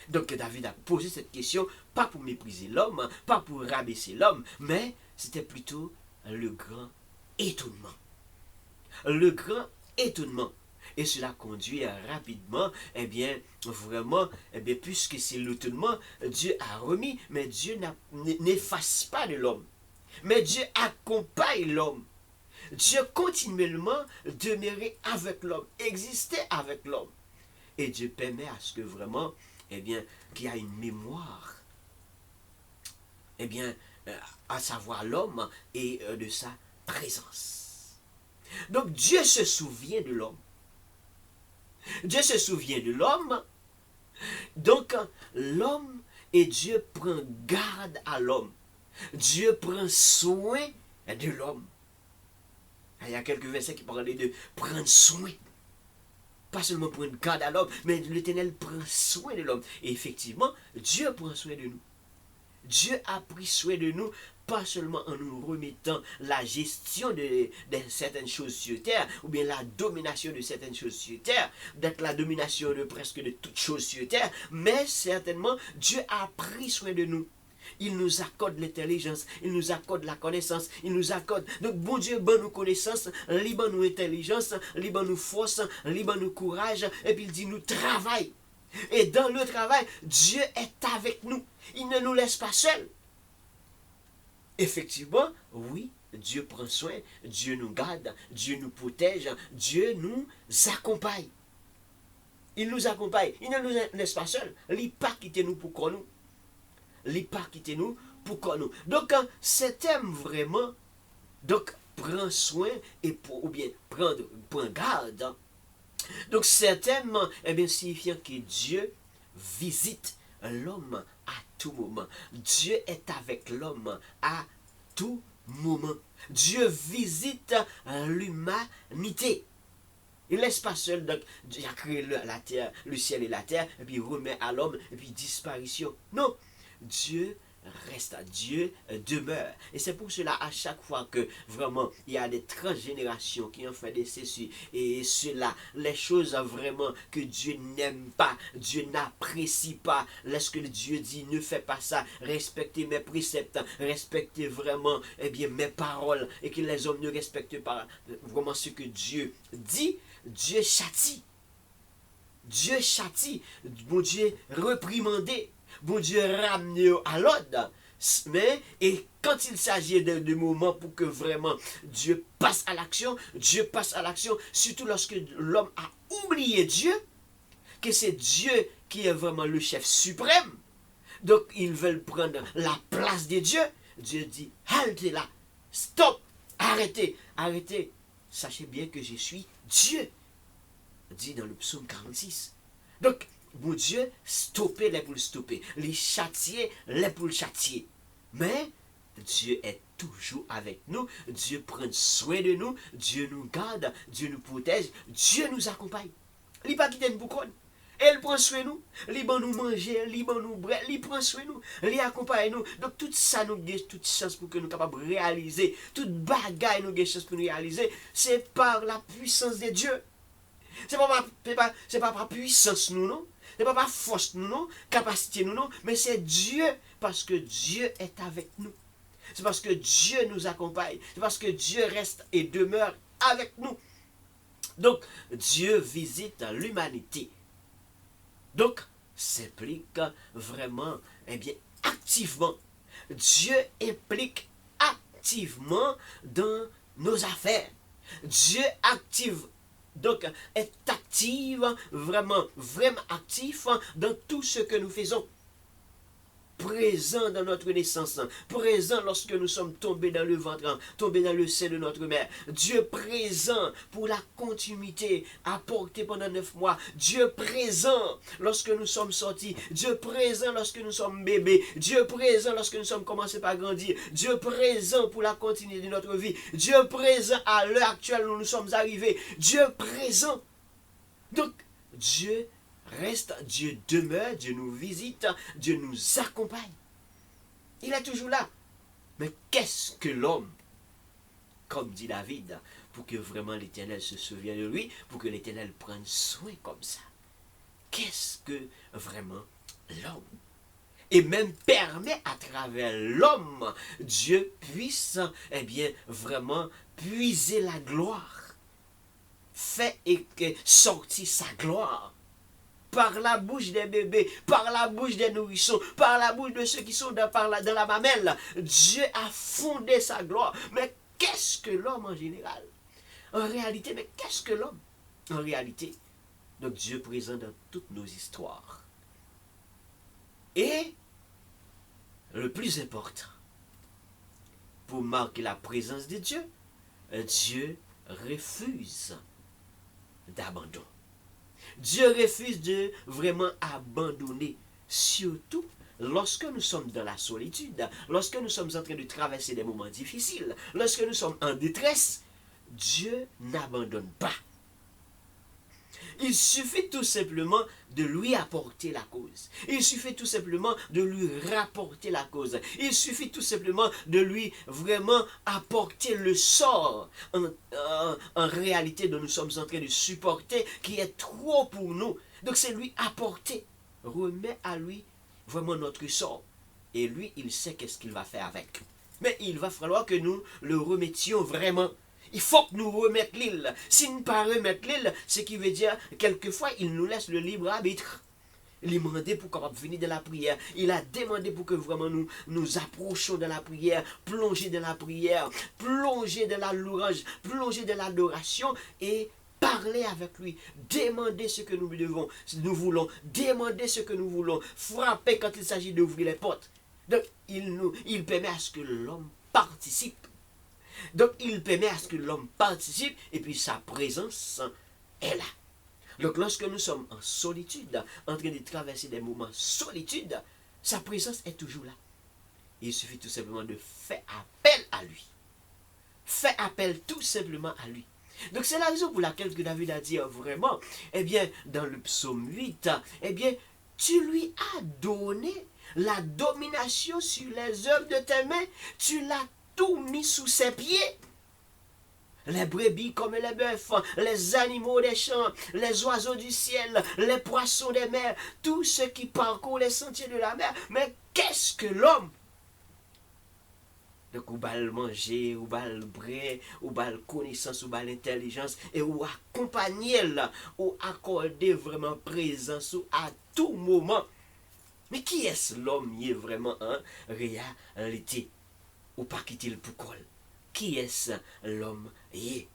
Donc David a posé cette question, pas pour mépriser l'homme, pas pour rabaisser l'homme, mais c'était plutôt le grand étonnement. Le grand étonnement. Et cela conduit rapidement, vraiment, puisque c'est l'étonnement, Dieu a remis, mais Dieu n'efface pas de l'homme. Mais Dieu accompagne l'homme. Dieu continuellement demeurait avec l'homme, existait avec l'homme. Et Dieu permet à ce que vraiment, qu'il y a une mémoire, à savoir l'homme et de sa présence. Donc Dieu se souvient de l'homme. Dieu se souvient de l'homme. Donc l'homme et Dieu prend garde à l'homme. Dieu prend soin de l'homme. Il y a quelques versets qui parlaient de prendre soin. Pas seulement prendre garde à l'homme, mais l'Éternel prend soin de l'homme. Et effectivement, Dieu prend soin de nous. Dieu a pris soin de nous, pas seulement en nous remettant la gestion de certaines choses sur terre, ou bien la domination de certaines choses sur terre, d'être la domination de presque de toutes choses sur terre, mais certainement, Dieu a pris soin de nous. Il nous accorde l'intelligence, il nous accorde la connaissance, il nous accorde. Donc, bon Dieu, bon nous connaissance, libre nous intelligence, libre nous force, libre nous courage, et puis il dit nous travail. Et dans le travail, Dieu est avec nous. Il ne nous laisse pas seuls. Effectivement, oui, Dieu prend soin, Dieu nous garde, Dieu nous protège, Dieu nous accompagne. Il nous accompagne, il ne nous laisse pas seuls. Il n'a pas quitté nous pour qu'on nous. Il n'a pas quitté nous pour qu'on nous. Donc, cet thème vraiment, donc, prend soin et ou bien prendre garde. Donc, certainement, signifiant que Dieu visite l'homme à tout moment. Dieu est avec l'homme à tout moment. Dieu visite l'humanité. Il ne laisse pas seul, donc, il a créé la terre, le ciel et la terre, et puis il remet à l'homme, et puis disparition. Non, Dieu reste, Dieu demeure. Et c'est pour cela, à chaque fois que vraiment il y a des transgénérations qui ont fait des ceci et cela, les choses vraiment que Dieu n'aime pas, Dieu n'apprécie pas, lorsque Dieu dit ne fais pas ça, respectez mes préceptes, respectez vraiment mes paroles, et que les hommes ne respectent pas vraiment ce que Dieu dit, Dieu châtie. Dieu châtie, bon Dieu reprimandé. Bon Dieu ramené à l'ordre. Mais, et quand il s'agit de moments pour que vraiment Dieu passe à l'action, Dieu passe à l'action, surtout lorsque l'homme a oublié Dieu, que c'est Dieu qui est vraiment le chef suprême. Donc, ils veulent prendre la place de Dieu. Dieu dit, haltez là, stop, arrêtez, arrêtez. Sachez bien que je suis Dieu, dit dans le psaume 46. Donc, bon Dieu, stopper les pour le stopper, les châtier les pour le châtier. Mais Dieu est toujours avec nous, Dieu prend soin de nous, Dieu nous garde, Dieu nous protège, Dieu nous accompagne. Il n'est pas quitté nous pour il prend soin de nous, il va nous manger, il va nous brûler, il prend soin de nous, il accompagne nous. Donc tout ça nous donne toute chance pour que nous soyons capables de réaliser, toute bagaille nous donne chance pour nous réaliser, c'est par la puissance de Dieu. C'est pas par puissance nous, non? C'est pas par force nous, non? Capacité nous, non? Mais c'est Dieu, parce que Dieu est avec nous. C'est parce que Dieu nous accompagne. C'est parce que Dieu reste et demeure avec nous. Donc, Dieu visite l'humanité. Donc, s'implique vraiment, activement. Dieu implique activement dans nos affaires. Dieu active. Donc, est active, vraiment actif dans tout ce que nous faisons. Présent dans notre naissance, présent lorsque nous sommes tombés dans le ventre, tombés dans le sein de notre mère. Dieu présent pour la continuité apportée pendant 9 mois. Dieu présent lorsque nous sommes sortis. Dieu présent lorsque nous sommes bébés. Dieu présent lorsque nous sommes commencés par grandir. Dieu présent pour la continuité de notre vie. Dieu présent à l'heure actuelle où nous sommes arrivés. Dieu présent. Donc, Dieu reste, Dieu demeure, Dieu nous visite, Dieu nous accompagne. Il est toujours là. Mais qu'est-ce que l'homme? Comme dit David, pour que vraiment l'Éternel se souvienne de lui, pour que l'Éternel prenne soin comme ça. Qu'est-ce que vraiment l'homme? Et même permet à travers l'homme, Dieu puisse, vraiment puiser la gloire. Fait et sortir sa gloire. Par la bouche des bébés, par la bouche des nourrissons, par la bouche de ceux qui sont dans la mamelle. Dieu a fondé sa gloire. Mais qu'est-ce que l'homme en général? En réalité, mais qu'est-ce que l'homme? En réalité, donc Dieu présent dans toutes nos histoires. Et le plus important, pour marquer la présence de Dieu, Dieu refuse d'abandon. Dieu refuse de vraiment abandonner, surtout lorsque nous sommes dans la solitude, lorsque nous sommes en train de traverser des moments difficiles, lorsque nous sommes en détresse, Dieu n'abandonne pas. Il suffit tout simplement de lui apporter la cause. Il suffit tout simplement de lui rapporter la cause. Il suffit tout simplement de lui vraiment apporter le sort en réalité dont nous sommes en train de supporter, qui est trop pour nous. Donc c'est lui apporter. Remet à lui vraiment notre sort. Et lui, il sait qu'est-ce qu'il va faire avec. Mais il va falloir que nous le remettions vraiment. Il faut que nous remettions l'île. Si nous ne pas remettre l'île, ce qui veut dire, quelquefois, il nous laisse le libre arbitre. Il a demandé pour qu'on venir dans la prière. Il a demandé pour que vraiment nous approchions de la prière, plonger dans la prière, plonger dans la louange, plonger dans l'adoration et parler avec lui, demander ce que nous voulons, demander ce que nous voulons, frapper quand il s'agit d'ouvrir les portes. Donc, il permet à ce que l'homme participe. Donc, il permet à ce que l'homme participe et puis sa présence est là. Donc, lorsque nous sommes en solitude, en train de traverser des moments de solitude, sa présence est toujours là. Il suffit tout simplement de faire appel à lui. Faire appel tout simplement à lui. Donc, c'est la raison pour laquelle que David a dit vraiment, eh bien, dans le psaume 8, eh bien, tu lui as donné la domination sur les œuvres de tes mains, tu l'as tout mis sous ses pieds. Les brebis comme les bœufs, les animaux des champs, les oiseaux du ciel, les poissons des mers, tout ce qui parcourt les sentiers de la mer. Mais qu'est-ce que l'homme? Donc, ou va le manger, ou va le bré, ou va le connaissance, ou va l'intelligence, et ou accompagner, ou accorder vraiment présence à tout moment. Mais qui est-ce l'homme qui est vraiment en réalité? Ou pas quitter pour quoi? Qui est-ce l'homme est?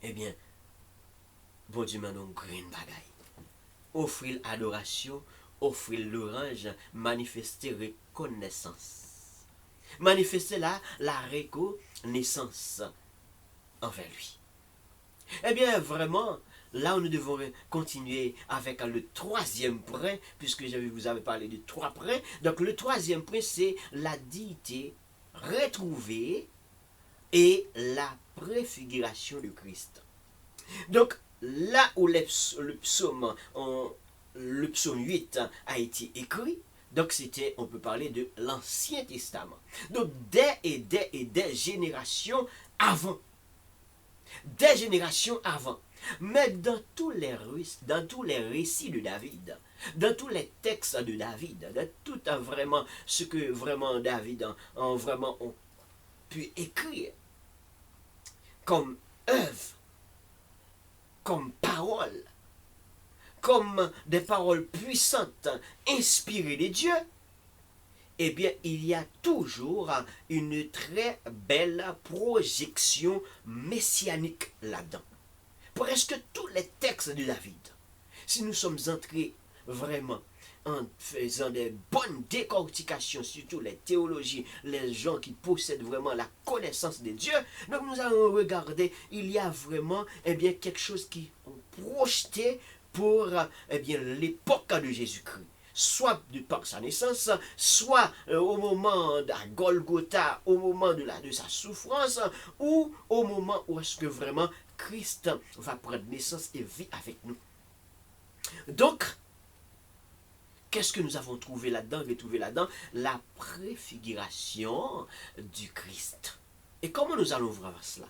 Eh bien, bon Dieu m'a donné une bagaille. Offrir l'adoration, offrir l'orange, manifester reconnaissance. Manifester la reconnaissance envers lui. Eh bien, vraiment, là où nous devons continuer avec le troisième point, puisque je vous avais parlé de 3 points. Donc, le troisième point, c'est la dignité retrouvée et la préfiguration de Christ. Donc, là où le psaume 8 a été écrit, donc c'était, on peut parler de l'Ancien Testament. Donc, des générations avant. Des générations avant. Mais dans tous les récits de David, dans tous les textes de David, dans tout vraiment ce que vraiment David ont pu écrire comme œuvre, comme parole, comme des paroles puissantes, inspirées de Dieu, eh bien, il y a toujours une très belle projection messianique là-dedans. Presque tous les textes de David, si nous sommes entrés vraiment en faisant des bonnes décortications, surtout les théologies, les gens qui possèdent vraiment la connaissance de Dieu, donc nous allons regarder, il y a vraiment quelque chose qui est projeté pour l'époque de Jésus-Christ. Soit par sa naissance, soit au moment de Golgotha, au moment de sa souffrance, ou au moment où est-ce que vraiment Christ va prendre naissance et vit avec nous. Donc, qu'est-ce que nous avons trouvé là-dedans? La préfiguration du Christ. Et comment nous allons voir cela?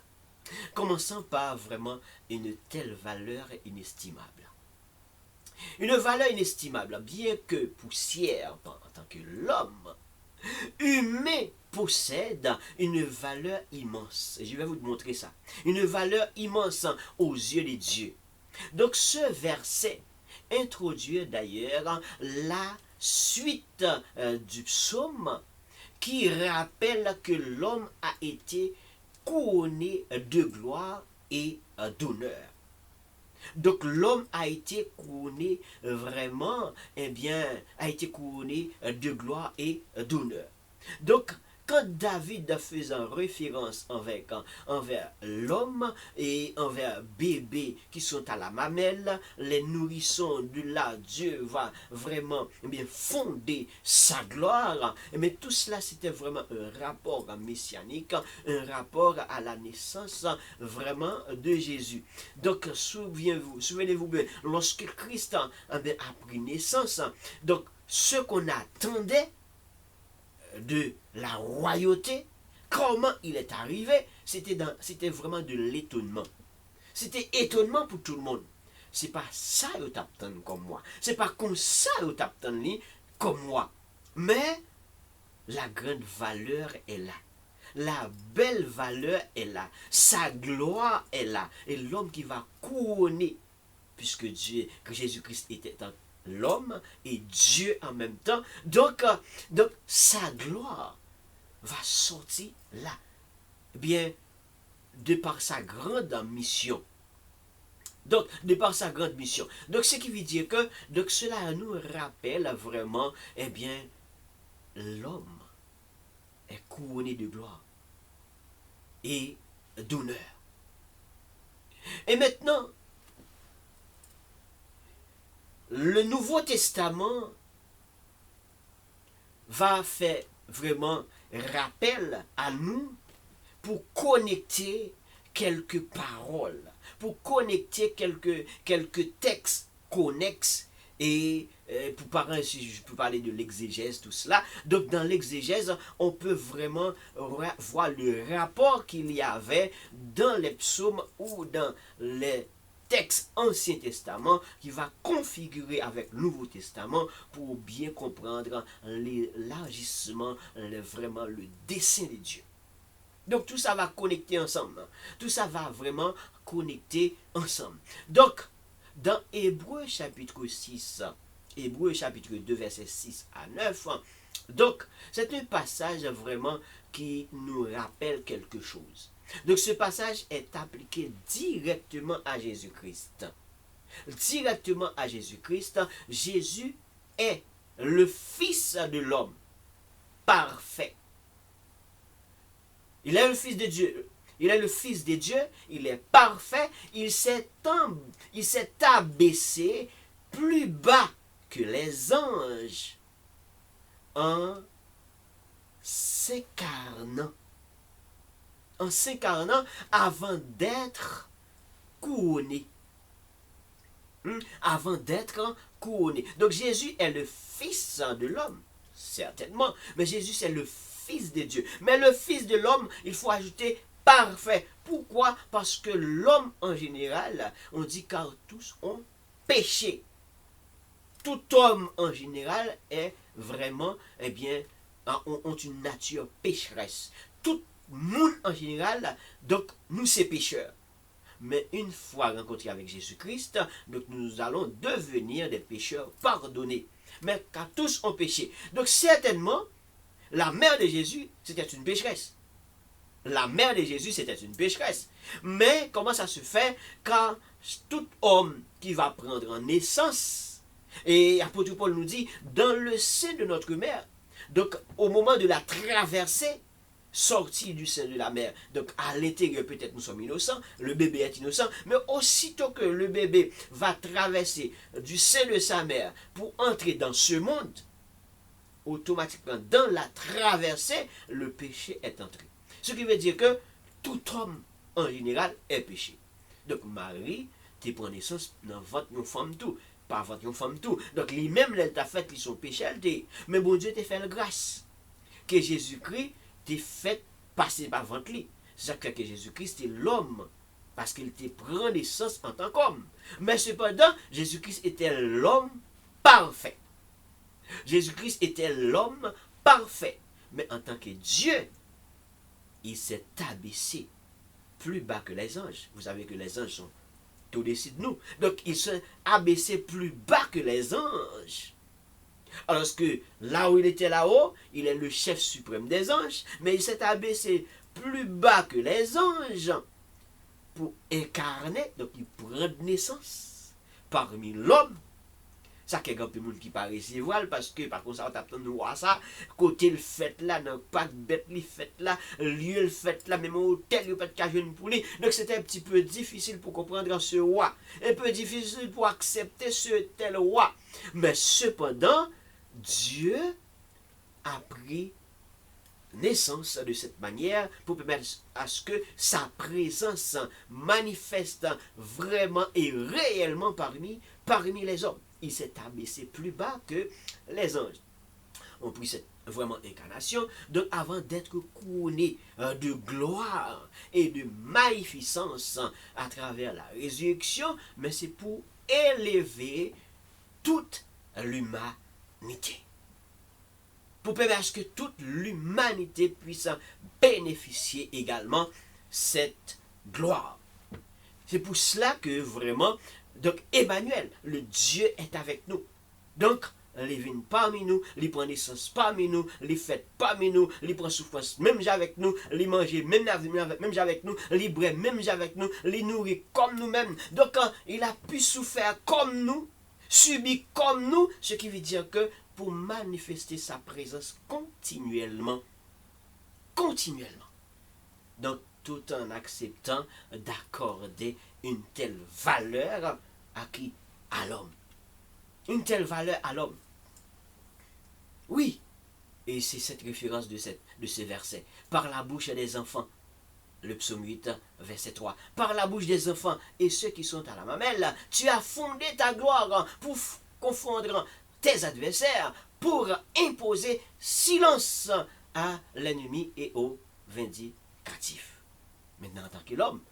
Commençons par vraiment une telle valeur inestimable. Une valeur inestimable, bien que poussière en tant que l'homme, humain possède une valeur immense. Et je vais vous montrer ça. Une valeur immense aux yeux de Dieu. Donc ce verset introduit d'ailleurs la suite du psaume qui rappelle que l'homme a été couronné de gloire et d'honneur. Donc l'homme a été couronné a été couronné de gloire et d'honneur. Donc quand David faisant référence envers l'homme et envers bébés qui sont à la mamelle, les nourrissons de là, Dieu va vraiment fonder sa gloire. Mais tout cela, c'était vraiment un rapport messianique, un rapport à la naissance vraiment de Jésus. Donc, souvenez-vous bien, lorsque Christ a pris naissance, donc ce qu'on attendait de la royauté, comment il est arrivé, c'était vraiment de l'étonnement. C'était étonnement pour tout le monde. C'est pas ça que tu attends comme moi. C'est pas comme ça que tu attends comme moi. Mais la grande valeur est là. La belle valeur est là. Sa gloire est là. Et l'homme qui va couronner, puisque Jésus-Christ était l'homme et Dieu en même temps. Donc sa gloire va sortir là. Bien, de par sa grande mission. Donc, de par sa grande mission. Donc, ce qui veut dire que cela nous rappelle vraiment, l'homme est couronné de gloire et d'honneur. Et maintenant, le Nouveau Testament va faire vraiment rappel à nous pour connecter quelques paroles, pour connecter quelques textes connexes et pour parler, si je peux parler de l'exégèse, tout cela. Donc dans l'exégèse, on peut vraiment voir le rapport qu'il y avait dans les psaumes ou dans les texte Ancien Testament qui va configurer avec le Nouveau Testament pour bien comprendre l'élargissement, vraiment le dessein de Dieu. Donc tout ça va connecter ensemble. Tout ça va vraiment connecter ensemble. Donc, dans Hébreux chapitre 6, Hébreux chapitre 2, versets 6 à 9, donc c'est un passage vraiment qui nous rappelle quelque chose. Donc ce passage est appliqué directement à Jésus-Christ. Directement à Jésus-Christ. Jésus est le Fils de l'homme parfait. Il est le Fils de Dieu. Il est le Fils de Dieu. Il est parfait. Il s'est abaissé plus bas que les anges en s'incarnant. En s'incarnant avant d'être couronné. Avant d'être couronné. Donc Jésus est le Fils de l'homme, certainement. Mais Jésus c'est le Fils de Dieu. Mais le Fils de l'homme, il faut ajouter parfait. Pourquoi? Parce que l'homme en général, on dit car tous ont péché. Tout homme en général est vraiment, ont une nature pécheresse. Tout monde en général, donc nous c'est pécheurs. Mais une fois rencontrés avec Jésus-Christ, donc nous allons devenir des pécheurs pardonnés. Mais car tous ont péché. Donc certainement, la mère de Jésus, c'était une pécheresse. La mère de Jésus, c'était une pécheresse. Mais comment ça se fait? Quand tout homme qui va prendre en naissance, et l'apôtre Paul nous dit, dans le sein de notre mère, donc au moment de la traversée, sorti du sein de la mère. Donc à l'intérieur peut-être nous sommes innocents, le bébé est innocent, mais aussitôt que le bébé va traverser du sein de sa mère pour entrer dans ce monde, automatiquement dans la traversée, le péché est entré. Ce qui veut dire que tout homme en général est péché. Donc Marie, tu prends naissance dans votre femme tout, pas votre femme tout. Donc lui-même, elle t'a fait qu'ils sont péchés, mais bon Dieu t'a fait la grâce. Que Jésus-Christ t'es fait passer par votre lit. C'est ça que Jésus-Christ est l'homme. Parce qu'il te prend naissance en tant qu'homme. Mais cependant, Jésus-Christ était l'homme parfait. Jésus-Christ était l'homme parfait. Mais en tant que Dieu, il s'est abaissé plus bas que les anges. Vous savez que les anges sont au-dessus de nous. Donc il s'est abaissé plus bas que les anges. Alors que là où il était là-haut, il est le chef suprême des anges, mais il s'est abaissé plus bas que les anges pour incarner, donc il prend naissance parmi l'homme Ça qu'il y a des gens qui pas recevoir parce que par contre ça on nous voir ça côté le fait là dans pas bête li fait là lieu le fait là même hôtel yo pas de cajou pour lui donc c'était un petit peu difficile pour comprendre ce roi un peu difficile pour accepter ce tel roi mais cependant Dieu a pris naissance de cette manière pour permettre à ce que sa présence manifeste vraiment et réellement parmi les hommes. Il s'est abaissé plus bas que les anges. On prit cette vraiment incarnation, donc avant d'être couronné de gloire et de magnificence à travers la résurrection, mais c'est pour élever toute l'humanité. Pour permettre à ce que toute l'humanité puisse bénéficier également cette gloire. C'est pour cela que vraiment, donc Emmanuel, le Dieu est avec nous. Donc, il vient parmi nous, il prend naissance parmi nous, il fait parmi nous, il prend souffrance même avec nous, il mange même avec nous, il boit même avec nous, il nourrit comme nous-mêmes. Donc, il a pu souffrir comme nous, subir comme nous, ce qui veut dire que pour manifester sa présence continuellement. Donc, tout en acceptant d'accorder une telle valeur à qui? À l'homme. Une telle valeur à l'homme. Oui, et c'est cette référence de ce verset. Par la bouche des enfants, le psaume 8, verset 3. Par la bouche des enfants et ceux qui sont à la mamelle, tu as fondé ta gloire pour confondre tes adversaires, pour imposer silence à l'ennemi et au vindicatif. Maintenant, en tant que l'homme,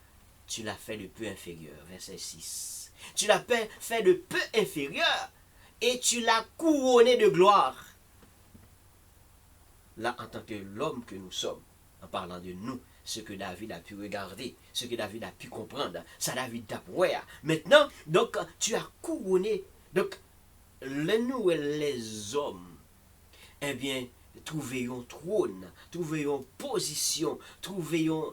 tu l'as fait de peu inférieur, verset 6. Tu l'as fait de peu inférieur et tu l'as couronné de gloire. Là, en tant que l'homme que nous sommes, en parlant de nous, ce que David a pu regarder, ce que David a pi comprendre, ça David a pu voir. Maintenant, donc, tu as couronné, donc, nous et les hommes, eh bien, trouver un trône, trouver une position d'empereur,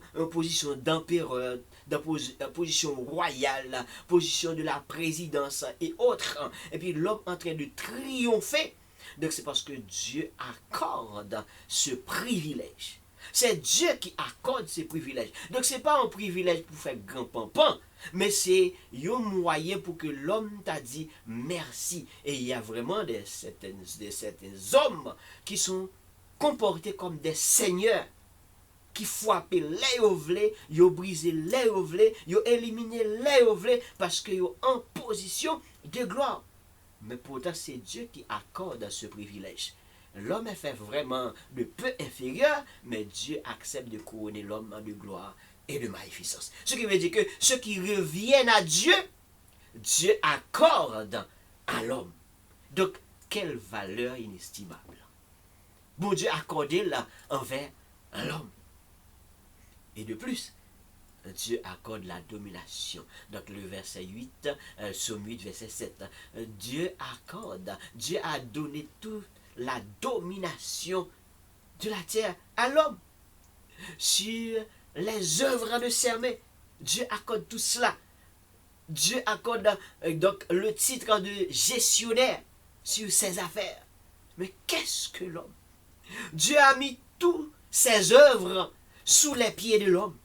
position royale, position de la présidence et autres. Et puis l'homme en train de triompher. Donc c'est parce que Dieu accorde ce privilège. C'est Dieu qui accorde ce privilège. Donc ce n'est pas un privilège pour faire grand pampan, mais c'est un moyen pour que l'homme t'a dit merci. Et il y a vraiment certains hommes qui sont comportés comme des seigneurs, qui frappent les ovlés, ils ont brisé les ovlés, ils ont éliminé les ovlés parce qu'ils sont en position de gloire. Mais pourtant, c'est Dieu qui accorde ce privilège. L'homme est fait vraiment de peu inférieur, mais Dieu accepte de couronner l'homme de gloire et de magnificence. Ce qui veut dire que ceux qui reviennent à Dieu, Dieu accorde à l'homme. Donc, quelle valeur inestimable. Bon Dieu accordé là envers l'homme. Et de plus, Dieu accorde la domination. Donc le verset 8, Psaume 8, verset 7. Dieu a donné toute la domination de la terre à l'homme. Sur les œuvres de ses mains, Dieu accorde tout cela. Dieu accorde donc le titre de gestionnaire sur ses affaires. Mais qu'est-ce que l'homme? Dieu a mis toutes ses œuvres sous les pieds de l'homme.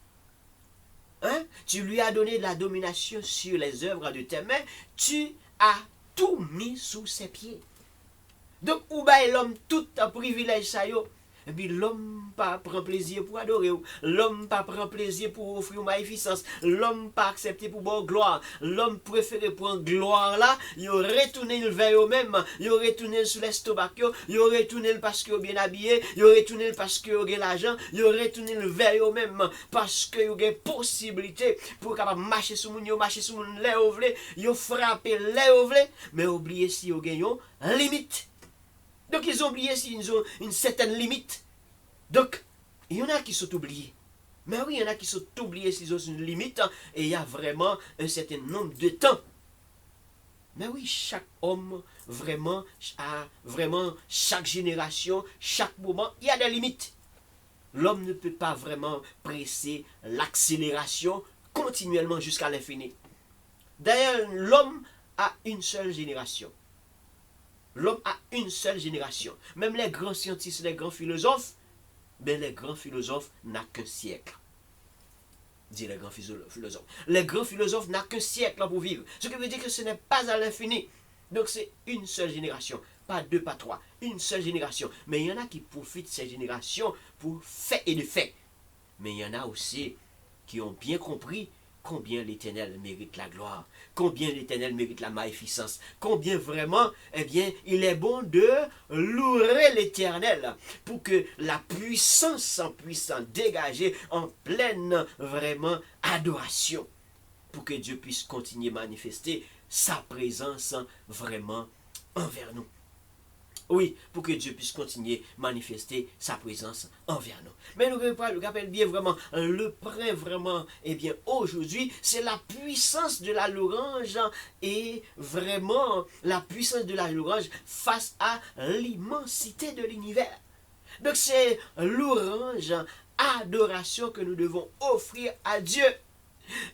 Hein? Tu lui as donné de la domination sur les œuvres de tes mains. Tu as tout mis sous ses pieds. Donc, où est l'homme tout un privilège ça yo? Et puis l'homme pas prend plaisir pour adorer, l'homme pas prend plaisir pour offrir magnificence, l'homme pas accepté pour bonne gloire, l'homme préféré prendre gloire là, il retourné vers eux-mêmes, il retourné sur l'estomac, il retourné parce qu'il est bien habillé, il retourné parce qu'il a l'argent, il retourné vers eux-mêmes parce qu'il a possibilité pour capable marcher sur moun, marcher sur moun les ovlé, il frapper les ovlé, mais oubliez si ils gagnent limite. Donc ils ont oublié s'ils ont une certaine limite. Donc, il y en a qui sont oubliés. Mais oui, il y en a qui sont oubliés s'ils ont une limite. Et il y a vraiment un certain nombre de temps. Mais oui, chaque homme, vraiment, chaque génération, chaque moment, il y a des limites. L'homme ne peut pas vraiment presser l'accélération continuellement jusqu'à l'infini. D'ailleurs, l'homme a une seule génération. L'homme a une seule génération. Même les grands scientifiques, les grands philosophes, ben les grands philosophes n'ont qu'un siècle. Dit les grands philosophes. Les grands philosophes n'ont qu'un siècle pour vivre. Ce qui veut dire que ce n'est pas à l'infini. Donc c'est une seule génération. Pas deux, pas trois. Une seule génération. Mais il y en a qui profitent de ces générations pour fait et de fait. Mais il y en a aussi qui ont bien compris combien l'Éternel mérite la gloire, combien l'Éternel mérite la magnificence, combien vraiment, eh bien, il est bon de louer l'Éternel pour que la puissance puisse s'en dégager en pleine, vraiment, adoration, pour que Dieu puisse continuer à manifester sa présence vraiment envers nous. Oui, pour que Dieu puisse continuer à manifester sa présence envers nous. Mais nous rappelons bien vraiment, le point vraiment, eh bien, aujourd'hui, c'est la puissance de la louange et vraiment la puissance de la louange face à l'immensité de l'univers. Donc c'est louange, adoration que nous devons offrir à Dieu.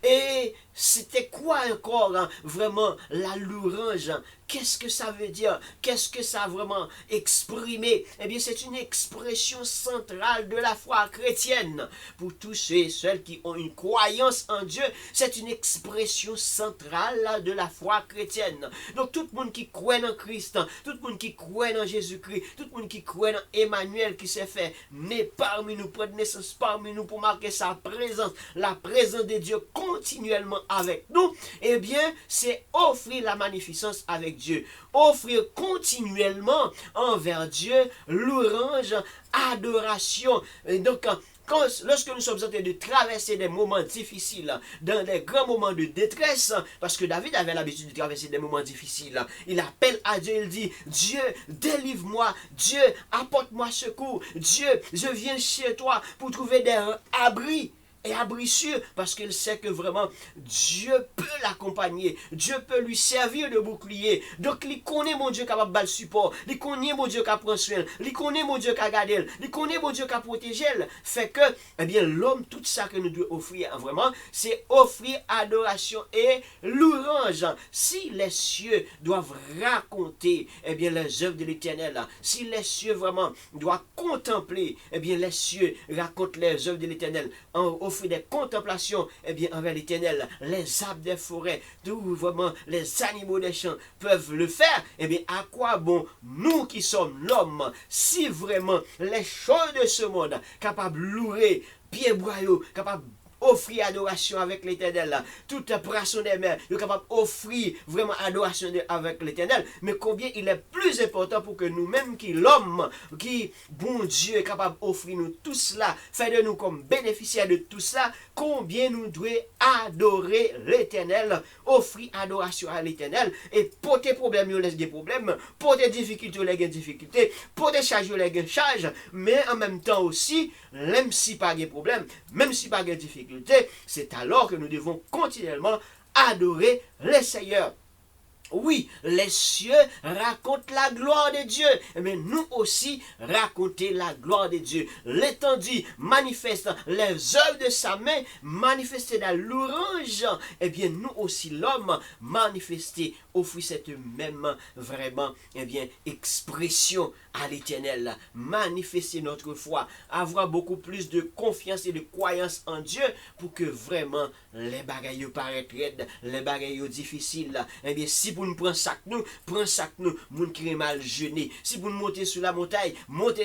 Et c'était quoi encore vraiment la louange? Qu'est-ce que ça veut dire? Qu'est-ce que ça a vraiment exprimé? Eh bien, c'est une expression centrale de la foi chrétienne. Pour tous ceux et celles qui ont une croyance en Dieu, c'est une expression centrale de la foi chrétienne. Donc, tout le monde qui croit en Christ, tout le monde qui croit en Jésus-Christ, tout le monde qui croit en Emmanuel qui s'est fait né parmi nous, prendre naissance parmi nous pour marquer sa présence, la présence de Dieu continuellement avec nous, eh bien, c'est offrir la magnificence avec Dieu. Offrir continuellement envers Dieu louange, adoration. Et donc, lorsque nous sommes en train de traverser des moments difficiles, dans des grands moments de détresse, parce que David avait l'habitude de traverser des moments difficiles, il appelle à Dieu, il dit, Dieu, délivre-moi, Dieu, apporte-moi secours, Dieu, je viens chez toi pour trouver des abris. Et abri sûr, parce qu'il sait que vraiment Dieu peut l'accompagner, Dieu peut lui servir de bouclier. Donc il connaît mon Dieu capable de support, il connaît mon Dieu qui prend soin, il connaît mon Dieu qui garde, il connaît mon Dieu qui protège. Fait que, eh bien, l'homme, tout ça que nous devons offrir, vraiment, c'est offrir adoration et louange. Si les cieux doivent raconter, eh bien, les œuvres de l'Éternel, si les cieux vraiment doivent contempler, eh bien, les cieux racontent les œuvres de l'Éternel, offrir des contemplations, eh bien, envers l'Éternel, les arbres des forêts, tout vraiment les animaux des champs peuvent le faire, eh bien, à quoi bon nous qui sommes l'homme, si vraiment les choses de ce monde, capables de louer, pieds boyaux, capables offrir adoration avec l'Éternel, toute poisson des mers, il est capable d'offrir vraiment adoration avec l'Éternel, mais combien il est plus important pour que nous-mêmes, qui l'homme, qui, bon Dieu, est capable d'offrir nous tout cela, faire de nous comme bénéficiaires de tout cela, combien nous devons adorer l'Éternel, offrir adoration à l'Éternel, et pour tes problèmes, il laisse des problèmes, pour tes difficultés, il laisse des difficultés, pour tes charges, il laisse des charges, mais en même temps aussi, même si pas de problème, même si pas de difficultés, c'est alors que nous devons continuellement adorer le Seigneur. Oui, les cieux racontent la gloire de Dieu, mais nous aussi raconter la gloire de Dieu. L'étendue manifeste les œuvres de sa main, manifester la louange. Eh bien, nous aussi, l'homme, manifester, offrir cette même, vraiment, eh bien, expression à l'Éternel. Manifester notre foi, avoir beaucoup plus de confiance et de croyance en Dieu pour que vraiment les bagailles paraissent raides, les bagailles difficiles. Eh bien, si pour nous prendre sac nous, moun qui est mal jeûné. Si pour nous monter sur la montagne, moun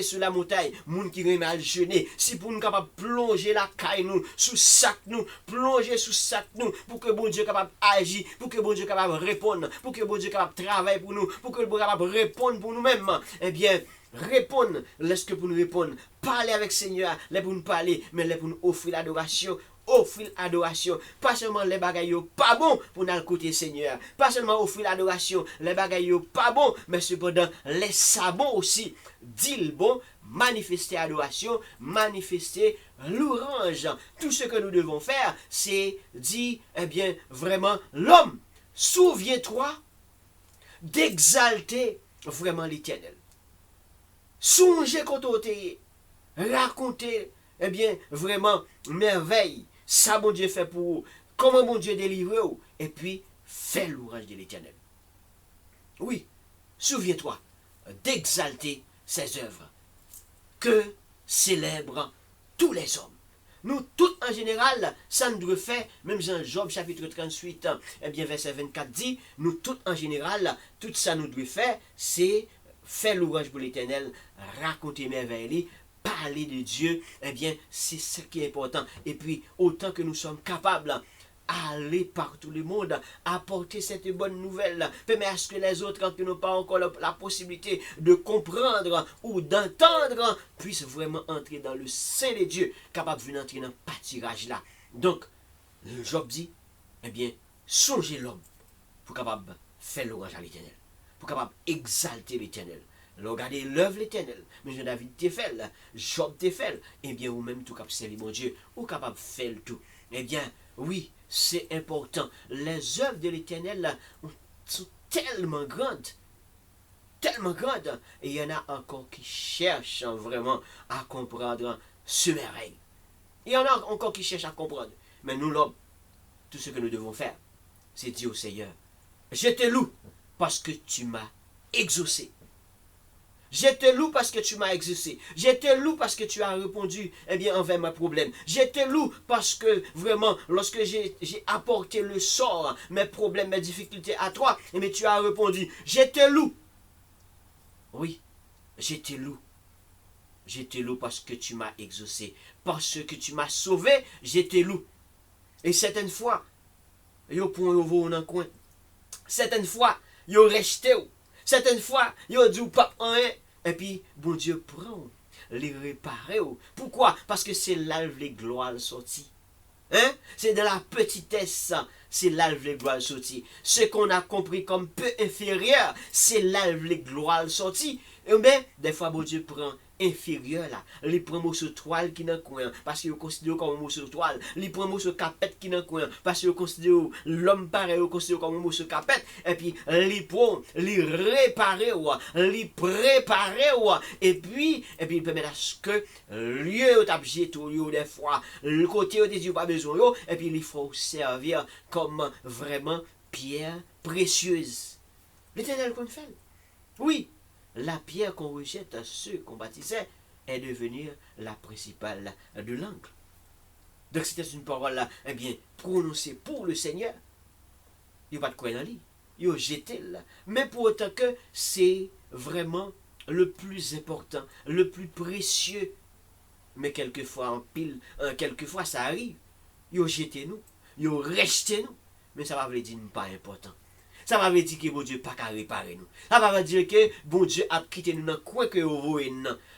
qui est mal jeûné. Si pour nous capable plonger la caille nous, sous sac nous, plonger sous sac nous, pour que bon Dieu capable agir, pour que bon Dieu capable répondre, pour que bon Dieu capable travailler pour nous, pour que bon Dieu capable répondre pour nous-mêmes. Eh bien, répondre, laisse que pour nous répondre, parler avec le Seigneur, les pour nous parler, mais les pour nous offrir l'adoration. Offrir l'adoration, pas seulement les bagailles pas bon pour nous côté Seigneur, pas seulement offrir l'adoration, les bagailles pas bon, mais cependant les sabots aussi, dit bon, manifester adoration, manifester louange. Tout ce que nous devons faire, c'est dire, eh bien, vraiment, l'homme, souviens-toi d'exalter vraiment l'Éternel. Songez quand on t'est raconter, eh bien, vraiment, merveille. Ça, bon Dieu fait pour vous. Comment bon Dieu délivre vous. Et puis, fais l'ouvrage de l'Éternel. Oui, souviens-toi. d'exalter ses œuvres. Que célèbrent tous les hommes. Nous, tous en général, ça nous doit faire, même Jean Job chapitre 38, eh bien, verset 24 dit, nous tous en général, tout ça nous doit faire, c'est faire louange pour l'Éternel, raconter merveilles, parler de Dieu, eh bien, c'est ce qui est important. Et puis, autant que nous sommes capables, aller par tout le monde, apporter cette bonne nouvelle, permettre à ce que les autres, qui n'ont pas encore la possibilité de comprendre ou d'entendre, puissent vraiment entrer dans le sein de Dieu, capable de venir entrer dans le pâturage là. Donc, Job dit, eh bien, songez l'homme pour capable faire louange à l'Éternel, pour capable exalter l'Éternel. Regardez l'œuvre de l'Éternel, mais David te fait, Job te fait, eh bien, ou même tout capable de servir mon Dieu, ou capable de faire le tout. Eh bien, oui, c'est important. Les œuvres de l'Éternel sont tellement grandes, et il y en a encore qui cherchent vraiment à comprendre ce merveille. Il y en a encore qui cherchent à comprendre. Mais nous, l'homme, tout ce que nous devons faire, c'est dire au Seigneur, je te loue parce que tu m'as exaucé. Je te loue parce que tu m'as exaucé. Je te loue parce que tu as répondu, eh bien, envers mes problèmes. Je te loue parce que, vraiment, lorsque j'ai apporté le sort, mes problèmes, mes difficultés à toi, eh bien, tu as répondu. Je te loue. Oui, je te loue. Je te loue parce que tu m'as exaucé. Parce que tu m'as sauvé, je te loue. Et certaines fois, yo prend yo vo dans coin. Certaines fois, yo resté. Certaines fois, yo dit pas rien. Et puis, bon Dieu prend, les réparer. Pourquoi? Parce que c'est là les gloires sorties. Hein? C'est de la petitesse, c'est là les gloires sorties. Ce qu'on a compris comme peu inférieur, c'est là les gloires sorties. Et bien, des fois, bon Dieu prend inférieur là. Il prend morceau toile qui dans coin parce qu'il considère comme un morceau toile. Il prend morceau capette qui dans coin parce qu'il considère l'homme pareil, il considère comme un morceau capette. Et puis, il prend, il réparer, il préparer, et puis il permet à ce que lieu où t'as tout des fois, le côté où tu pas besoin, et puis il faut servir comme vraiment pierre précieuse. L'Éternel qu'on fait. Oui. La pierre qu'on rejette à ceux qu'on bâtissait est devenue la principale de l'angle. Donc c'était une parole, eh bien, prononcée pour le Seigneur. Il n'y a pas de quoi dans lui. Il a jeté là. Mais pour autant que c'est vraiment le plus important, le plus précieux. Mais quelquefois en pile, quelquefois ça arrive. Il a jeté nous. Il a rejeté nous. Mais ça va vous dire pas important. Ça va dire que bon Dieu pas qu'à réparer nous. Ça va dire que bon Dieu a quitté nous dans le coin que vous voyez.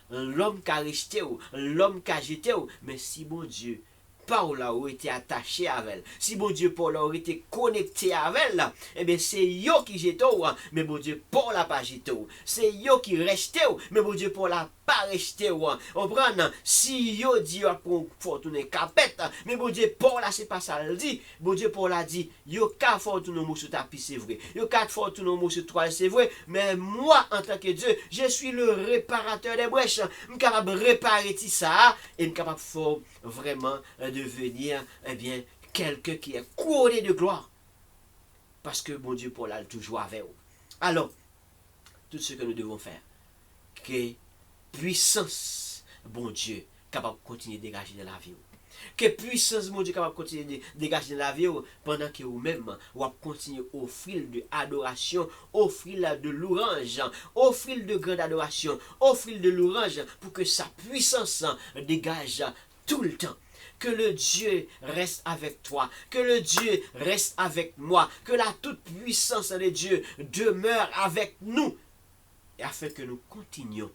L'homme qui a resté, l'homme qui a jeté. Mais si bon Dieu, Paul a été attaché à elle, si bon Dieu, Paul a été connecté à elle, eh bien c'est yo qui jette, mais bon Dieu, Paul n'a pas jeté. C'est yo qui resté, mais bon Dieu, Paul n'a pas resté. On prend, si yo dit qu'on faut tourner capette, mais bon Dieu, Paul là, c'est pas ça le dit. Bon Dieu, Paul a dit, yo ka faut tourner mot sur tapis, c'est vrai. Yo ka faut tourner mot sur toile, c'est vrai. Mais moi, en tant que Dieu, je suis le réparateur des brèches. Je suis capable de réparer tout ça, et je suis capable de vraiment devenir, eh bien, quelqu'un qui est couronné de gloire. Parce que bon Dieu, Paul a toujours avec vous. Alors, tout ce que nous devons faire, que puissance, bon Dieu, capable de continuer de dégager de la vie. Que puissance, mon Dieu, capable de continuer de dégager de la vie pendant que vous-même, vous continuez au fil de adoration, au fil de louange, au fil de grande adoration, au fil de louange, pour que sa puissance dégage tout le temps. Que le Dieu reste avec toi, que le Dieu reste avec moi, que la toute puissance de Dieu demeure avec nous, et afin que nous continuions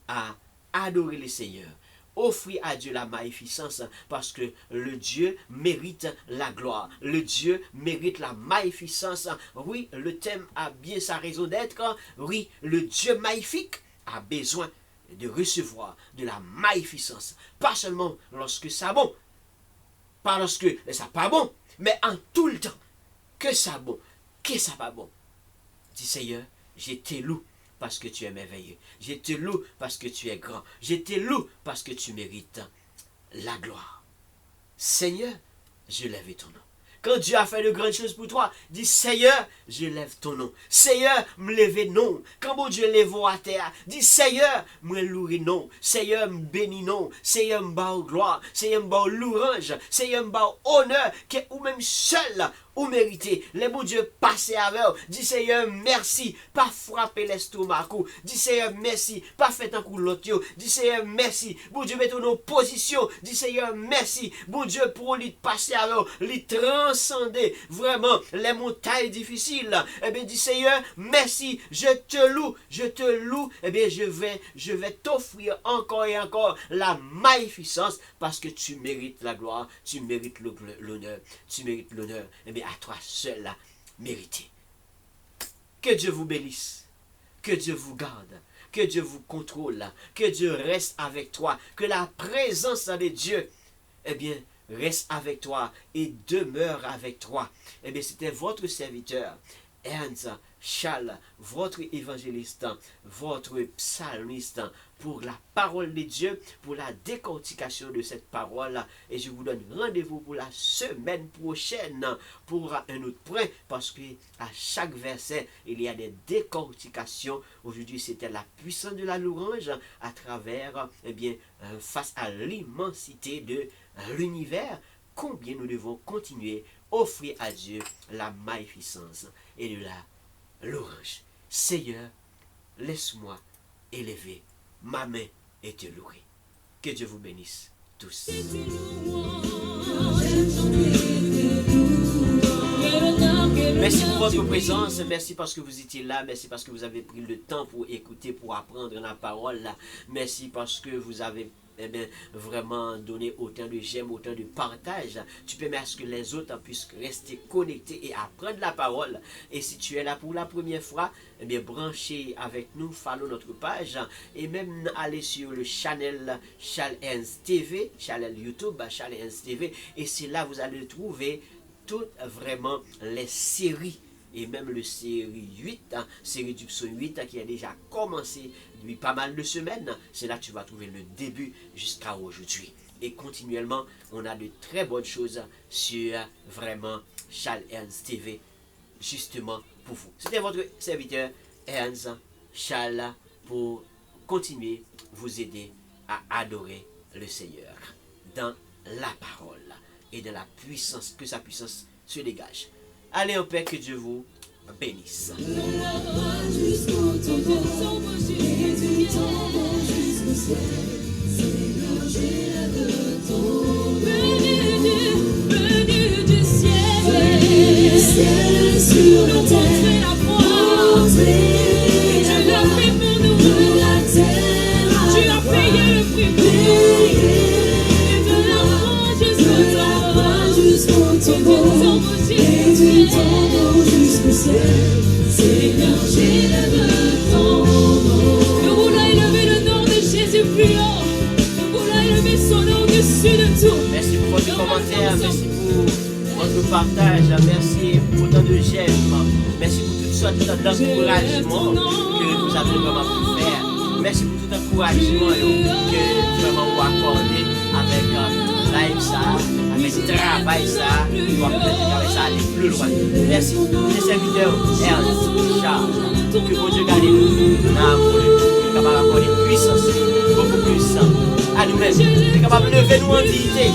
à adorer le Seigneur, offrir à Dieu la magnificence, parce que le Dieu mérite la gloire, le Dieu mérite la magnificence. Oui, le thème a bien sa raison d'être. Oui, le Dieu magnifique a besoin de recevoir de la magnificence, pas seulement lorsque ça bon, pas lorsque ça pas bon, mais en tout le temps, que ça bon, que ça pas bon. Dis Seigneur, je te loue parce que tu es merveilleux, je te loue parce que tu es grand, je te loue parce que tu mérites la gloire. Seigneur, je lève ton nom, Quand Dieu a fait de grandes choses pour toi, dis Seigneur, je lève ton nom. Seigneur, me lever non. Quand mon Dieu lève à terre, dis Seigneur, me louer non. Seigneur, me bénis non. Seigneur, me bat gloire. Seigneur, me bat louange. Seigneur, me bat honneur, que ou même seul ou mérité. Les bons Dieu passer avec eux. Dis Seigneur, merci. Pas frapper l'estomac. Dis Seigneur, merci. Pas fait un coup l'autre. Dis Seigneur, merci. Bon Dieu, mets en position. Dis Seigneur, merci. Bon Dieu, pour lui passer avec eux, lui transcender vraiment les montagnes difficiles. Eh bien, dis Seigneur, merci. Je te loue. Je te loue. Eh bien, je vais t'offrir encore et encore la magnificence parce que tu mérites la gloire. Tu mérites l'honneur. Tu mérites l'honneur. Eh bien, à toi seul là, mérité. Que Dieu vous bénisse, que Dieu vous garde, que Dieu vous contrôle, que Dieu reste avec toi, que la présence de Dieu, eh bien, reste avec toi et demeure avec toi. Eh bien, c'était votre serviteur, Ernst Charles, votre évangéliste, votre psalmiste, pour la parole de Dieu, pour la décortication de cette parole. Et je vous donne rendez-vous pour la semaine prochaine pour un autre point, parce que à chaque verset, il y a des décortications. Aujourd'hui, c'était la puissance de la louange à travers, eh bien, face à l'immensité de l'univers. Combien nous devons continuer à offrir à Dieu la magnificence et de la louange. Seigneur, laisse-moi élever ma main et te louer. Que Dieu vous bénisse tous. Merci pour votre présence, merci parce que vous étiez là, merci parce que vous avez pris le temps pour écouter, pour apprendre la parole. Merci parce que vous avez vraiment donner autant de j'aime, autant de partage. Tu permets à ce que les autres puissent rester connectés et apprendre la parole. Et si tu es là pour la première fois, eh bien, branchez avec nous, follow notre page et même aller sur le channel Charles Ernst TV, channel YouTube Charles Ernst TV, et c'est là vous allez trouver toutes vraiment les séries. Et même le série 8, série du psaume 8 qui a déjà commencé depuis pas mal de semaines. C'est là que tu vas trouver le début jusqu'à aujourd'hui. Et continuellement, on a de très bonnes choses sur vraiment Charles Ernst TV, justement pour vous. C'était votre serviteur Ernst Charles pour continuer vous aider à adorer le Seigneur dans la parole et dans la puissance, que sa puissance se dégage. Allez en paix, que Dieu vous bénisse. Venu du ciel sur la terre, tu l'as fait pour nous, tu as payé le prix, et de la croix jusqu'au tombeau, et du tombeau jusqu'au ciel, Seigneur, j'élève ton nom. Nous voulons élever le nom de Jésus plus haut, nous voulons élever son nom au-dessus de tout. Merci pour votre commentaire, merci pour votre partage, merci pour autant de j'aime, merci pour toutes sortes d'encouragements que vous avez vraiment pu faire. Merci pour tout encouragement que vraiment vous accordez avec live ça, avec ce travail ça, pour avec ça aller plus loin. Merci. Les serviteurs Ernst Charles, que mon Dieu garde nous capable d'accorder puissance beaucoup plus à nous-mêmes, capable de lever nous en dignité.